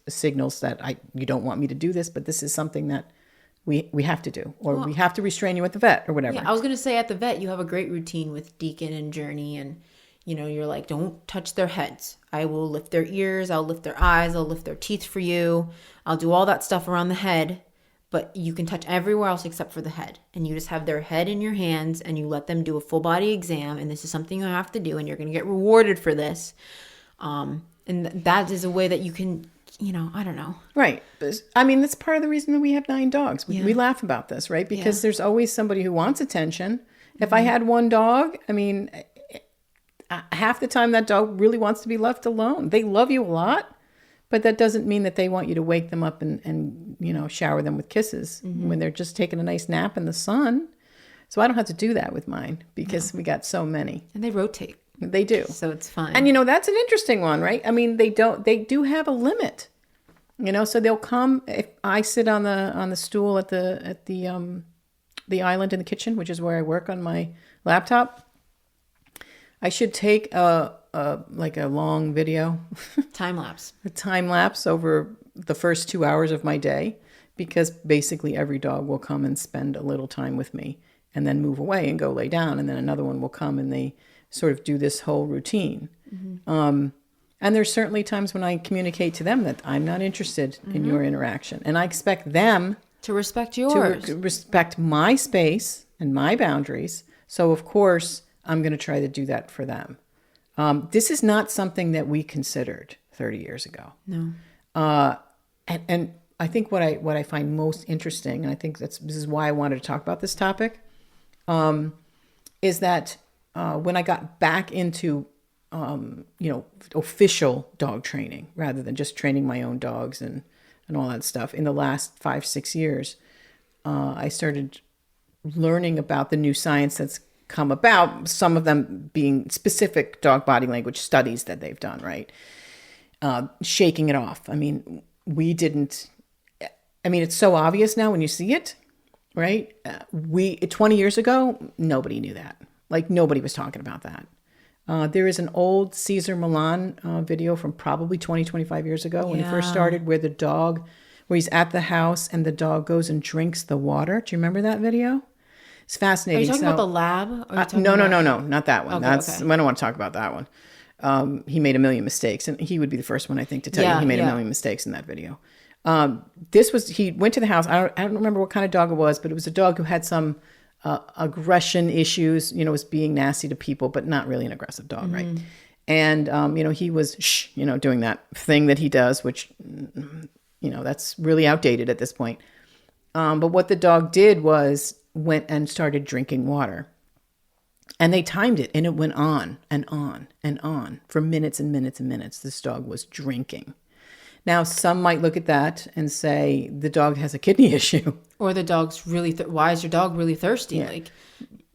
that you don't want me to do this, but this is something that we have to do, or we have to restrain you at the vet or whatever. Yeah, I was going to say at the vet, you have a great routine with Deacon and Journey and you're like, don't touch their heads. I will lift their ears. I'll lift their eyes. I'll lift their teeth for you. I'll do all that stuff around the head. But you can touch everywhere else except for the head. And you just have their head in your hands and you let them do a full body exam. And this is something you have to do. And you're going to get rewarded for this. And that is a way that you can, I don't know. Right. I mean, that's part of the reason that we have 9 dogs. We laugh about this, right? Because there's always somebody who wants attention. If I had one dog, I mean, half the time that dog really wants to be left alone. They love you a lot, but that doesn't mean that they want you to wake them up and shower them with kisses when they're just taking a nice nap in the sun. So I don't have to do that with mine because we got so many. And they rotate. They do. So it's fine. And that's an interesting one, right? I mean, they do have a limit. So they'll come if I sit on the stool at the island in the kitchen, which is where I work on my laptop. I should take a long video. Time lapse. A time lapse over the first 2 hours of my day, because basically every dog will come and spend a little time with me and then move away and go lay down. And then another one will come and they sort of do this whole routine. And there's certainly times when I communicate to them that I'm not interested in your interaction. And I expect them to respect yours. To respect my space and my boundaries. So of course, I'm going to try to do that for them. This is not something that we considered 30 years ago. No. And I think what I find most interesting, and I think this is why I wanted to talk about this topic, is that when I got back into official dog training rather than just training my own dogs and all that stuff in the last 5-6 years, I started learning about the new science that's come about, some of them being specific dog body language studies that they've done, right? Shaking it off. I mean, it's so obvious now when you see it, right? 20 years ago, nobody knew that. Like nobody was talking about that. There is an old Cesar Millan video from probably 20, 25 years ago when he first started, where the dog where he's at the house and the dog goes and drinks the water. Do you remember that video? It's Are fascinating. you talking about the lab? Or are you talking No, about... not that one. Okay, I don't want to talk about that one. He made a million mistakes, and he would be the first one, I think, to tell you he made a million mistakes in that video. He went to the house. I don't remember what kind of dog it was, but it was a dog who had some aggression issues, was being nasty to people, but not really an aggressive dog, right? And, he was, doing that thing that he does, which, that's really outdated at this point. But what the dog did was went and started drinking water. And they timed it, and it went on and on and on for minutes and minutes and minutes. This dog was drinking. Now, some might look at that and say the dog has a kidney issue. Or the dog's really, why is your dog really thirsty? Yeah.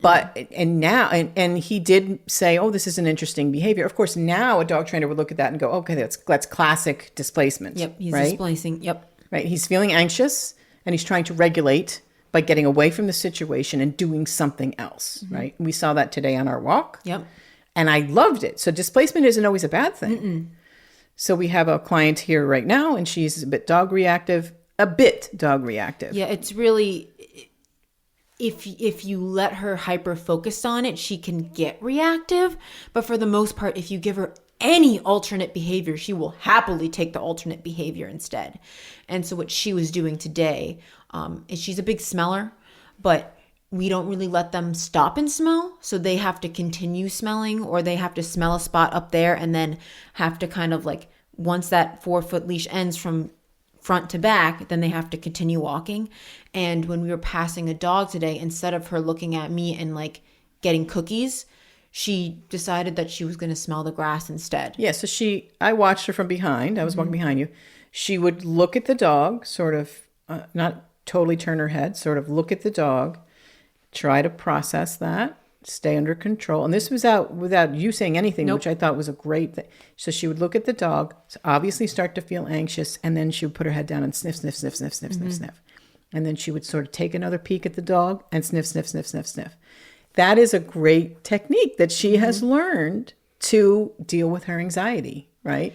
But, and now, and he did say, oh, this is an interesting behavior. Of course, now a dog trainer would look at that and go, okay, that's classic displacement. Yep, he's right? displacing, yep. Right, he's feeling anxious, and he's trying to regulate by getting away from the situation and doing something else, right? We saw that today on our walk. Yep. And I loved it. So displacement isn't always a bad thing. So we have a client here right now, and she's a bit dog reactive. Yeah, it's really, if you let her hyper focus on it, she can get reactive. But for the most part, if you give her any alternate behavior, she will happily take the alternate behavior instead. And so what she was doing today is she's a big smeller, but we don't really let them stop and smell. So they have to continue smelling, or they have to smell a spot up there and then have to kind of like, once that 4-foot leash ends from front to back, then they have to continue walking. And when we were passing a dog today, instead of her looking at me and like getting cookies, she decided that she was going to smell the grass instead. Yeah, so I watched her from behind. I was walking behind you. She would look at the dog, sort of, not totally turn her head, sort of look at the dog, try to process that, stay under control. And this was out without you saying anything, which I thought was a great thing. So she would look at the dog, obviously start to feel anxious, and then she would put her head down and sniff, sniff, sniff, sniff, sniff, sniff, sniff. And then she would sort of take another peek at the dog and sniff, sniff, sniff, sniff, sniff. That is a great technique that she has learned to deal with her anxiety, right?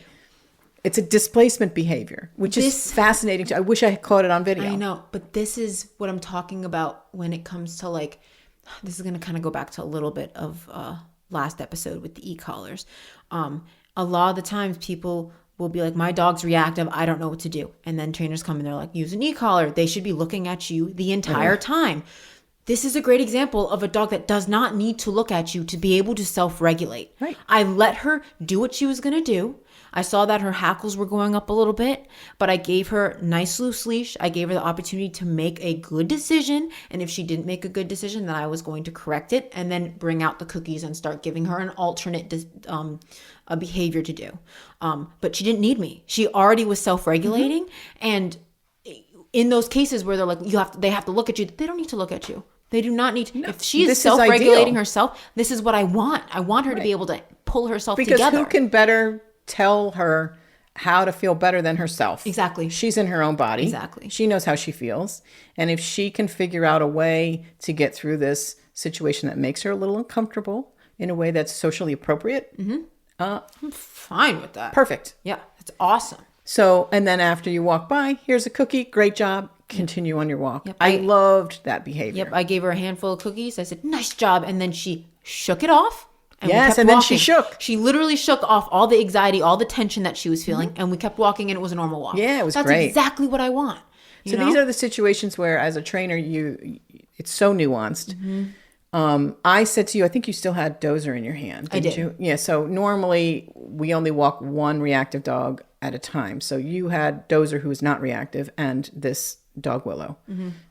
It's a displacement behavior, which is fascinating. I wish I had caught it on video. I know, but this is what I'm talking about when it comes to like, this is going to kind of go back to a little bit of last episode with the e-collars. A lot of the times people will be like, my dog's reactive, I don't know what to do. And then trainers come and they're like, use an e-collar. They should be looking at you the entire time. This is a great example of a dog that does not need to look at you to be able to self-regulate. Right. I let her do what she was going to do. I saw that her hackles were going up a little bit, but I gave her a nice loose leash. I gave her the opportunity to make a good decision. And if she didn't make a good decision, then I was going to correct it and then bring out the cookies and start giving her an alternate a behavior to do. But she didn't need me. She already was self-regulating. And in those cases where they're like, they have to look at you, they don't need to look at you. They do not need to. No, if she is self-regulating herself, this is what I want. I want her to be able to pull herself together. Because who can better tell her how to feel better than herself? Exactly. She's in her own body. Exactly. She knows how she feels. And if she can figure out a way to get through this situation that makes her a little uncomfortable in a way that's socially appropriate, I'm fine with that. Perfect. Yeah, it's awesome. So, and then after you walk by, here's a cookie. Great job. Continue on your walk. Yep. I loved that behavior. Yep. I gave her a handful of cookies. I said, nice job. And then she shook it off. And yes, and then she shook. She literally shook off all the anxiety, all the tension that she was feeling. And we kept walking and it was a normal walk. Yeah, it was That's great. That's exactly what I want. So these are the situations where as a trainer, it's so nuanced. I said to you, I think you still had Dozer in your hand. Didn't you? Yeah. So normally we only walk one reactive dog at a time. So you had Dozer who is not reactive and this dog Willow.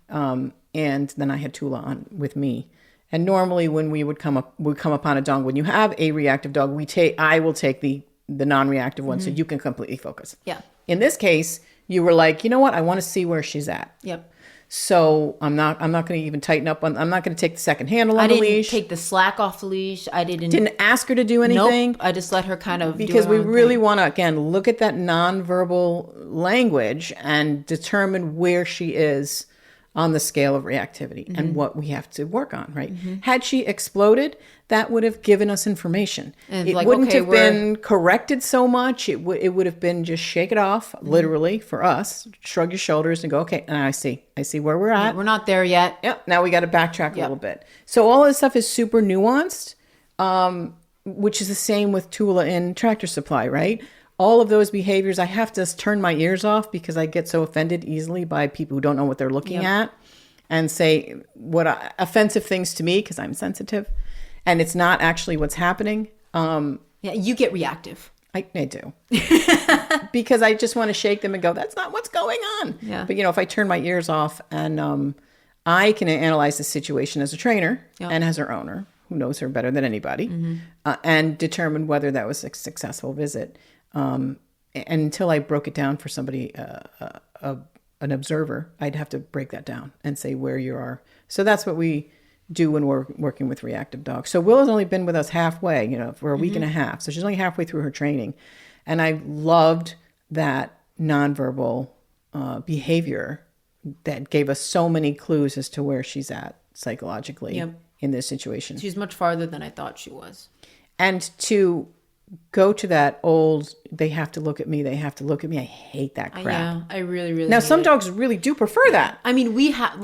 And then I had Tula on with me. And normally when we would come upon a dog, when you have a reactive dog, I will take the non-reactive one so you can completely focus. Yeah. In this case, you were like, you know what? I want to see where she's at. Yep. So I'm not going to even tighten up I'm not going to take the second handle on the leash. I didn't take the slack off the leash. I didn't ask her to do anything. Nope. I just let her kind of because we really want to again look at that nonverbal language and determine where she is on the scale of reactivity and what we have to work on, right? Had she exploded, that would have given us information. And it like, wouldn't okay, have been corrected so much. It would have been just shake it off, literally, for us. Shrug your shoulders and go, okay, I see where we're at. We're not there yet. Yep, now we got to backtrack a little bit. So all this stuff is super nuanced, which is the same with Tula in Tractor Supply, right? All of those behaviors, I have to turn my ears off because I get so offended easily by people who don't know what they're looking at and say offensive things to me because I'm sensitive and it's not actually what's happening. You get reactive. I do. Because I just want to shake them and go, that's not what's going on. Yeah. But, if I turn my ears off and I can analyze the situation as a trainer and as her owner, who knows her better than anybody, and determine whether that was a successful visit. And until I broke it down for somebody, an observer, I'd have to break that down and say where you are. So that's what we do when we're working with reactive dogs. So Will has only been with us halfway, for a week and a half. So she's only halfway through her training. And I loved that nonverbal behavior that gave us so many clues as to where she's at psychologically in this situation. She's much farther than I thought she was. And to go to that old, they have to look at me, I hate that crap. Yeah, I really, really Now, hate some it. dogs really do prefer that. I mean, we have,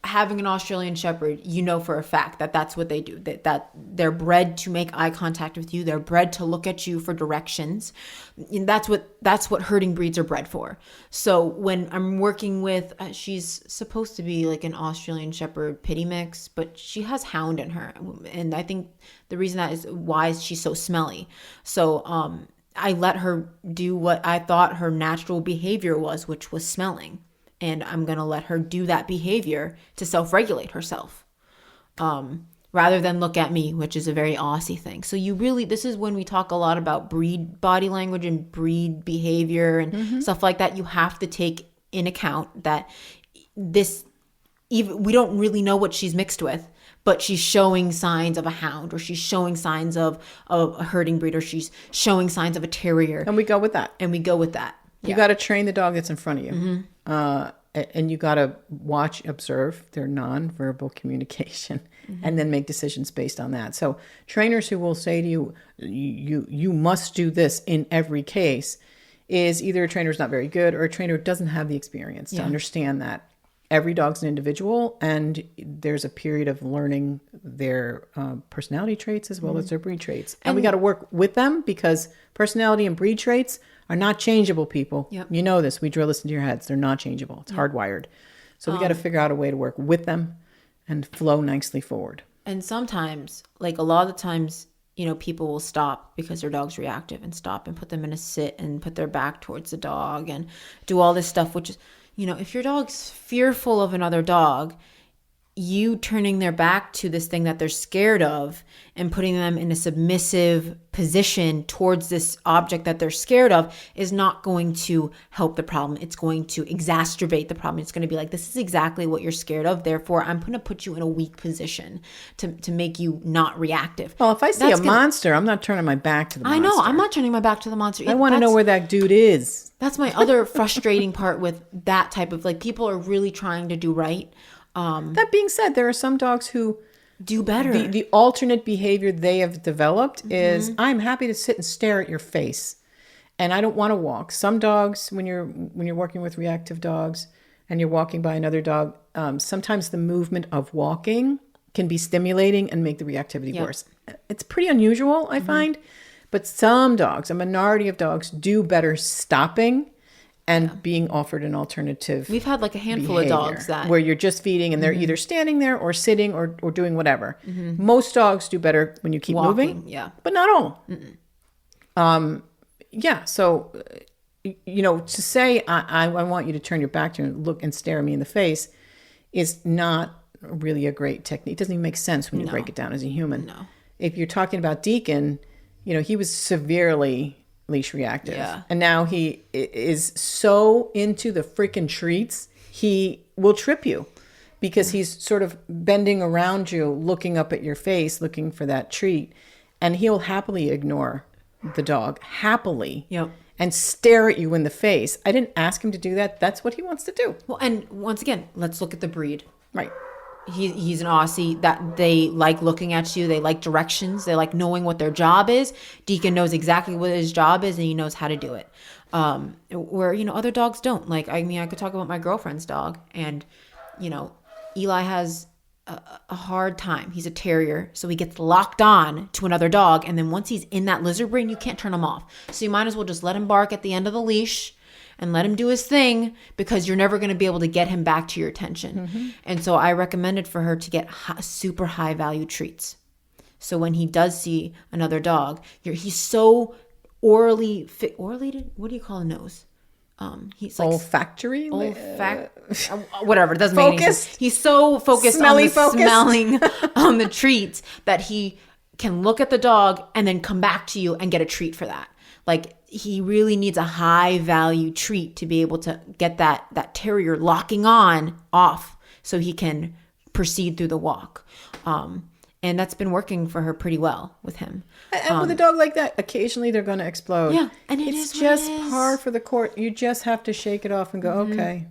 having an Australian Shepherd, for a fact that that's what they do. That they're bred to make eye contact with you. They're bred to look at you for directions. And that's what herding breeds are bred for. So when I'm working with, she's supposed to be like an Australian Shepherd pity mix, but she has hound in her, and I think the reason that is why she's so smelly. So I let her do what I thought her natural behavior was, which was smelling. And I'm going to let her do that behavior to self-regulate herself rather than look at me, which is a very Aussie thing. So this is when we talk a lot about breed body language and breed behavior and stuff like that. You have to take in account that we don't really know what she's mixed with, but she's showing signs of a hound, or she's showing signs of a herding breed, or she's showing signs of a terrier. And we go with that. You got to train the dog that's in front of you. And you got to observe their nonverbal communication and then make decisions based on that. So trainers who will say to you, you must do this in every case, is either a trainer who's not very good or a trainer who doesn't have the experience to understand that every dog's an individual and there's a period of learning their personality traits as well as their breed traits. And we got to work with them because personality and breed traits are not changeable, people. Yep. You know this. We drill this into your heads. They're not changeable. It's hardwired. So we got to figure out a way to work with them and flow nicely forward. And sometimes, a lot of the times, people will stop because their dog's reactive and stop and put them in a sit and put their back towards the dog and do all this stuff, which is, if your dog's fearful of another dog, you turning their back to this thing that they're scared of and putting them in a submissive position towards this object that they're scared of is not going to help the problem. It's going to exacerbate the problem. It's going to be like, this is exactly what you're scared of. Therefore, I'm going to put you in a weak position to make you not reactive. Well, if I see a monster, I'm not turning my back to the monster. I know. I'm not turning my back to the monster. I want to know where that dude is. That's my other frustrating part with that type of, people are really trying to do right. That being said, there are some dogs who do better. The alternate behavior they have developed is, I'm happy to sit and stare at your face, and I don't want to walk. Some dogs, when you're working with reactive dogs and you're walking by another dog, sometimes the movement of walking can be stimulating and make the reactivity worse. It's pretty unusual, I find, but some dogs, a minority of dogs, do better stopping and being offered an alternative. We've had a handful of dogs that where you're just feeding and they're either standing there or sitting or doing whatever. Most dogs do better when you keep moving, but not all. So to say I want you to turn your back to and look and stare at me in the face is not really a great technique. It doesn't even make sense when you break it down as a human. No. If you're talking about Deacon, he was severely leash reactive. Yeah. And now he is so into the freaking treats, he will trip you because he's sort of bending around you, looking up at your face, looking for that treat. And he'll happily ignore the dog. Happily. Yep. and stare at you in the face. I didn't ask him to do that. That's what he wants to do. Well, and once again, let's look at the breed. Right. He's an Aussie that they like looking at you. They like directions. They like knowing what their job is. Deacon knows exactly what his job is, and he knows how to do it. Where, other dogs don't. Like, I mean, I could talk about my girlfriend's dog, and, Eli has a hard time. He's a terrier, so he gets locked on to another dog, and then once he's in that lizard brain, you can't turn him off. So you might as well just let him bark at the end of the leash and let him do his thing, because you're never going to be able to get him back to your attention. Mm-hmm. And so I recommended for her to get super high value treats. So when he does see another dog, he's so orally, what do you call a nose? He's like olfactory, whatever. It doesn't make any sense. He's so focused on smelling on the treats that he can look at the dog and then come back to you and get a treat for that. Like, he really needs a high value treat to be able to get that terrier locking off so he can proceed through the walk. And that's been working for her pretty well with him. And with a dog like that, occasionally they're going to explode. Yeah, and it's just par for the course. You just have to shake it off and go, okay.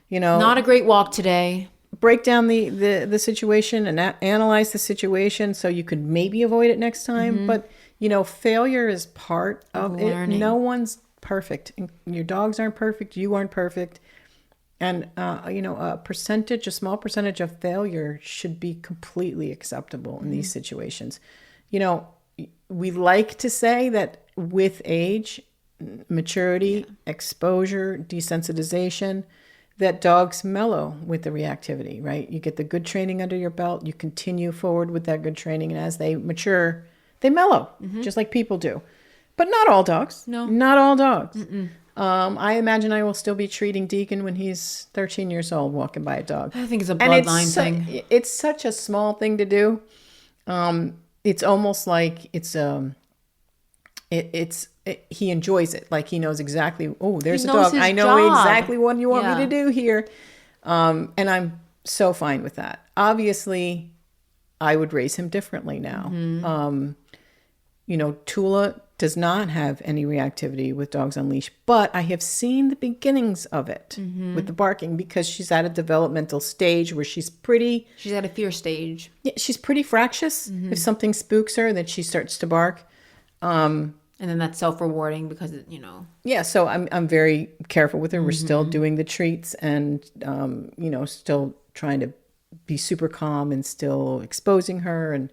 Not a great walk today. Break down the situation and analyze the situation so you could maybe avoid it next time. But, failure is part of learning. It. No one's perfect. Your dogs aren't perfect. You aren't perfect. And, a small percentage of failure should be completely acceptable in these situations. We like to say that with age, maturity, exposure, desensitization, that dogs mellow with the reactivity, right? You get the good training under your belt, you continue forward with that good training, and as they mature, they mellow, just like people do. But not all dogs. No. Not all dogs. I imagine I will still be treating Deacon when he's 13 years old, walking by a dog. I think it's a bloodline thing. It's such a small thing to do. It's almost like he enjoys it. Like, he knows exactly, there's a dog. I know exactly what you want me to do here. And I'm so fine with that. Obviously, I would raise him differently now. Tula does not have any reactivity with dogs on leash, but I have seen the beginnings of it with the barking, because she's at a developmental stage where she's at a fear stage. Yeah, she's pretty fractious. If something spooks her, then she starts to bark. And then that's self-rewarding because, Yeah, so I'm very careful with her. We're still doing the treats and, still trying to be super calm and still exposing her and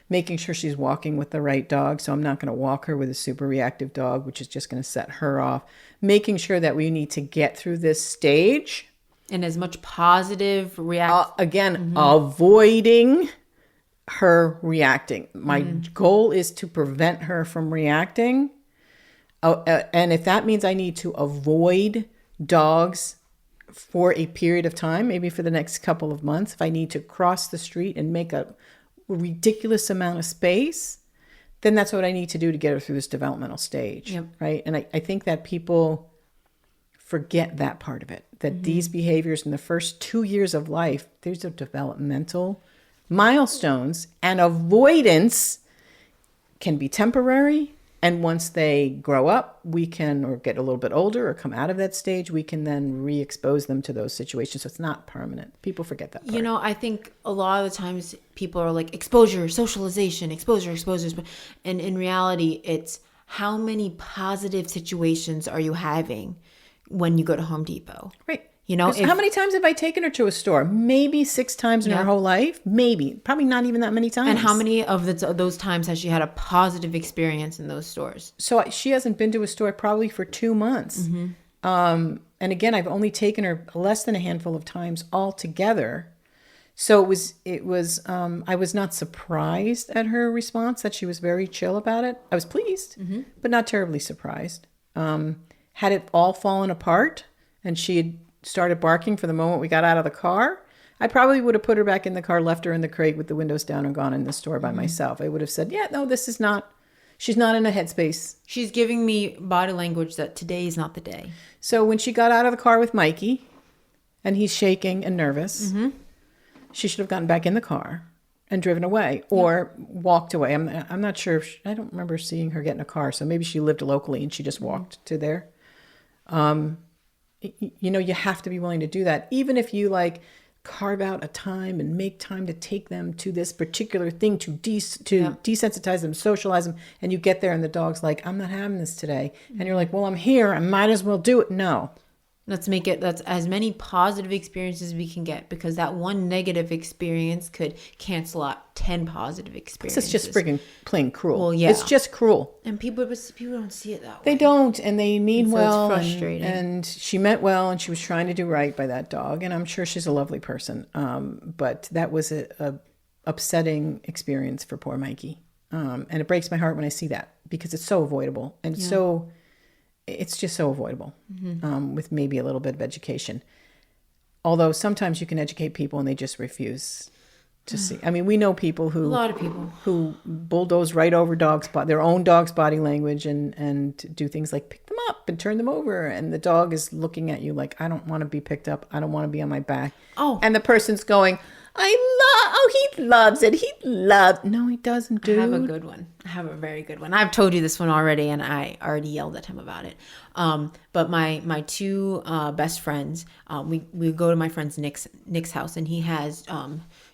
making sure she's walking with the right dog. So I'm not going to walk her with a super reactive dog, which is just going to set her off. Making sure that we need to get through this stage. And as much positive avoiding her reacting. My goal is to prevent her from reacting. And if that means I need to avoid dogs for a period of time, maybe for the next couple of months, if I need to cross the street and make a ridiculous amount of space, then that's what I need to do to get her through this developmental stage. Right. And I think that people forget that part of it, that these behaviors in the first 2 years of life, there's a developmental milestones, and avoidance can be temporary. And once they grow up, or get a little bit older or come out of that stage, we can then re-expose them to those situations. So it's not permanent. People forget that part. I think a lot of the times people are like, exposure, socialization, exposure. And in reality, it's how many positive situations are you having when you go to Home Depot? Right. How many times have I taken her to a store? Maybe 6 times in her whole life. Maybe. Probably not even that many times. And how many of those times has she had a positive experience in those stores? So she hasn't been to a store probably for 2 months. And again, I've only taken her less than a handful of times altogether. So it was I was not surprised at her response, that she was very chill about it. I was pleased, but not terribly surprised. Had it all fallen apart and she had started barking for the moment we got out of the car, I probably would have put her back in the car, left her in the crate with the windows down, and gone in the store by myself. I would have said, she's not in a headspace. She's giving me body language that today is not the day. So when she got out of the car with Mikey and he's shaking and nervous, she should have gotten back in the car and driven away or walked away. I'm not sure. I don't remember seeing her get in a car. So maybe she lived locally and she just walked to there. You have to be willing to do that. Even if you like carve out a time and make time to take them to this particular thing to desensitize them, socialize them. And you get there and the dog's like, I'm not having this today. And you're like, well, I'm here. I might as well do it. No. Let's make it, that's as many positive experiences we can get, because that one negative experience could cancel out 10 positive experiences. It's just freaking plain cruel. Well, yeah. It's just cruel. And people don't see it that way. They don't, and they mean well. It's frustrating. And she meant well, and she was trying to do right by that dog. And I'm sure she's a lovely person. But that was a upsetting experience for poor Mikey. And it breaks my heart when I see that, because it's so avoidable and it's just so avoidable, with maybe a little bit of education. Although sometimes you can educate people and they just refuse to see. I mean, we know people who... A lot of people. Who bulldoze right over their own dog's body language and do things like pick them up and turn them over. And the dog is looking at you like, I don't want to be picked up. I don't want to be on my back. Oh. And the person's going... he loves it. He loves... No, he doesn't, dude. I have a good one. I have a very good one. I've told you this one already, and I already yelled at him about it. But my two best friends, we go to my friend's Nick's house, and he has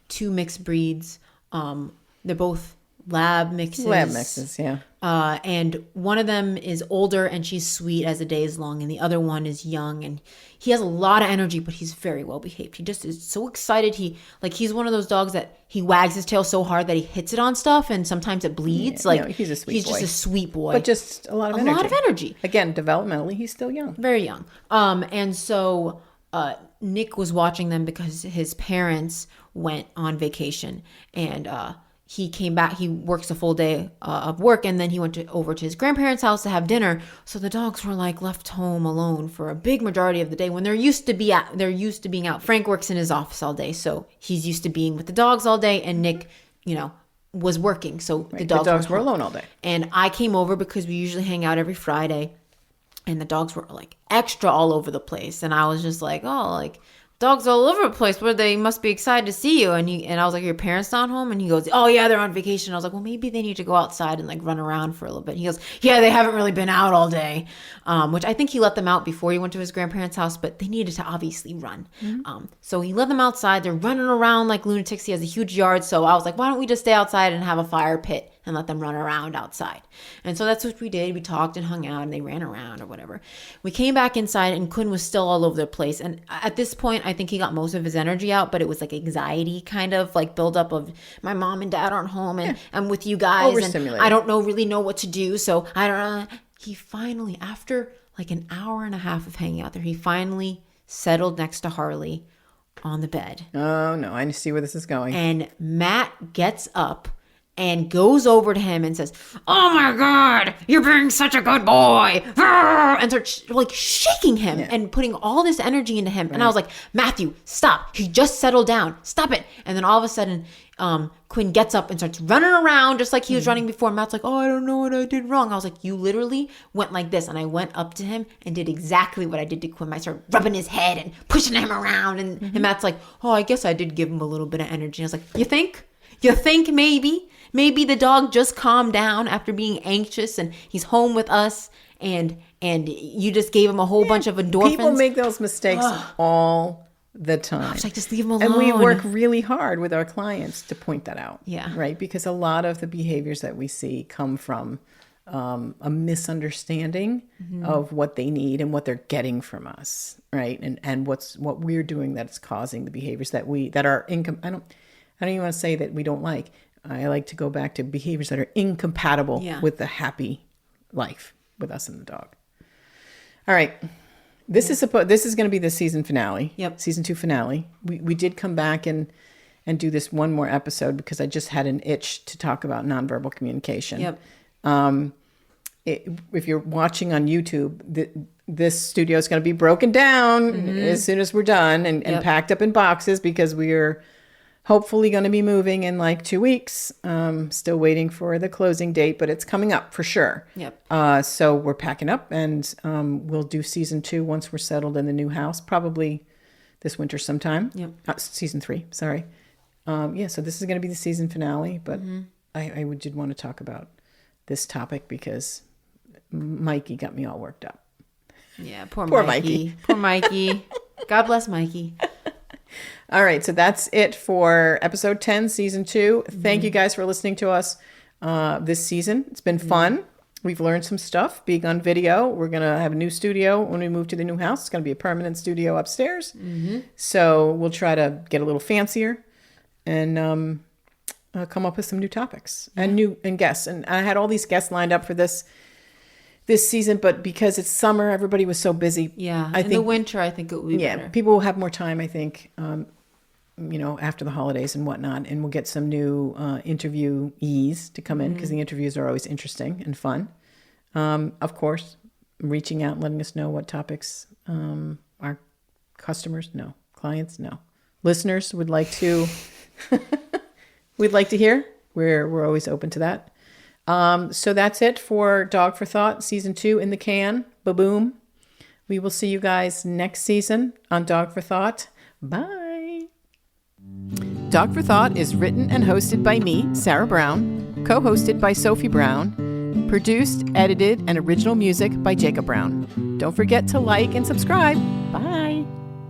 two mixed breeds. They're both lab mixes. Lab mixes, yeah. And one of them is older and she's sweet as the day is long, and the other one is young and he has a lot of energy, but he's very well behaved. He just is so excited. He's one of those dogs that he wags his tail so hard that he hits it on stuff and sometimes it bleeds. Yeah, he's a sweet boy. He's just a sweet boy. But just a lot of energy. A lot of energy. Again, developmentally, he's still young. Very young. And so Nick was watching them because his parents went on vacation, and he came back. He works a full day of work, and then he went over to his grandparents' house to have dinner. So the dogs were like left home alone for a big majority of the day when they're used to being out. Frank works in his office all day, so he's used to being with the dogs all day, and Nick, was working. So right. the dogs were alone all day. And I came over because we usually hang out every Friday, and the dogs were like extra all over the place. And I was just like, dogs all over the place, where they must be excited to see you. And I was like, your parents not home? And he goes, oh yeah, they're on vacation. I was like, well, maybe they need to go outside and like run around for a little bit. And he goes, yeah, they haven't really been out all day. Which I think he let them out before he went to his grandparents' house, but they needed to obviously run. Mm-hmm. So he let them outside. They're running around like lunatics. He has a huge yard. So I was like, why don't we just stay outside and have a fire pit and let them run around outside? And so that's what we did. We talked and hung out and they ran around or whatever. We came back inside and Quinn was still all over the place. And at this point, I think he got most of his energy out, but it was like anxiety kind of like buildup of my mom and dad aren't home and I'm with you guys and I don't really know what to do. So I don't know. He finally, after like an hour and a half of hanging out there, he finally settled next to Harley on the bed. Oh no, I see where this is going. And Matt gets up and goes over to him and says, oh my God, you're being such a good boy. And starts like shaking him and putting all this energy into him. Right. And I was like, Matthew, stop. He just settled down. Stop it. And then all of a sudden, Quinn gets up and starts running around just like he was running before. Matt's like, oh, I don't know what I did wrong. I was like, you literally went like this. And I went up to him and did exactly what I did to Quinn. I started rubbing his head and pushing him around. And Matt's like, oh, I guess I did give him a little bit of energy. I was like, you think? You think maybe the dog just calmed down after being anxious and he's home with us and you just gave him a whole bunch of endorphins? People make those mistakes all the time. I was like, just leave him alone. And we work really hard with our clients to point that out. Yeah. Right? Because a lot of the behaviors that we see come from a misunderstanding of what they need and what they're getting from us. Right? And what we're doing that's causing the behaviors that are I don't even want to say that we don't like. I like to go back to behaviors that are incompatible with the happy life with us and the dog. All right. This is going to be the season finale. Yep. Season 2 finale. We did come back and do this one more episode because I just had an itch to talk about nonverbal communication. Yep. If you're watching on YouTube, this studio is going to be broken down as soon as we're done and packed up in boxes because we are hopefully going to be moving in like 2 weeks. Still waiting for the closing date, but it's coming up for sure. Yep. So we're packing up and we'll do season 2 once we're settled in the new house, probably this winter sometime. Yep. Season 3, sorry. So this is going to be the season finale, but I did want to talk about this topic because Mikey got me all worked up. Yeah, poor Mikey. Poor Mikey. God bless Mikey. All right, so that's it for episode 10, season 2. Thank you guys for listening to us this season. It's been fun. We've learned some stuff being on video. We're going to have a new studio when we move to the new house. It's going to be a permanent studio upstairs. So we'll try to get a little fancier and come up with some new topics and guests. And I had all these guests lined up for this season, but because it's summer, everybody was so busy. Yeah, in the winter, I think it will be better. People will have more time, I think, after the holidays and whatnot, and we'll get some new interviewees to come in because the interviews are always interesting and fun. Of course, reaching out and letting us know what topics our clients, listeners would like to we'd like to hear. We're always open to that. So that's it for Dog for Thought season 2 in the can. Ba-boom. We will see you guys next season on Dog for Thought. Bye. Dog for Thought is written and hosted by me, Sarah Brown, co-hosted by Sophie Brown, produced, edited, and original music by Jacob Brown. Don't forget to like and subscribe. Bye.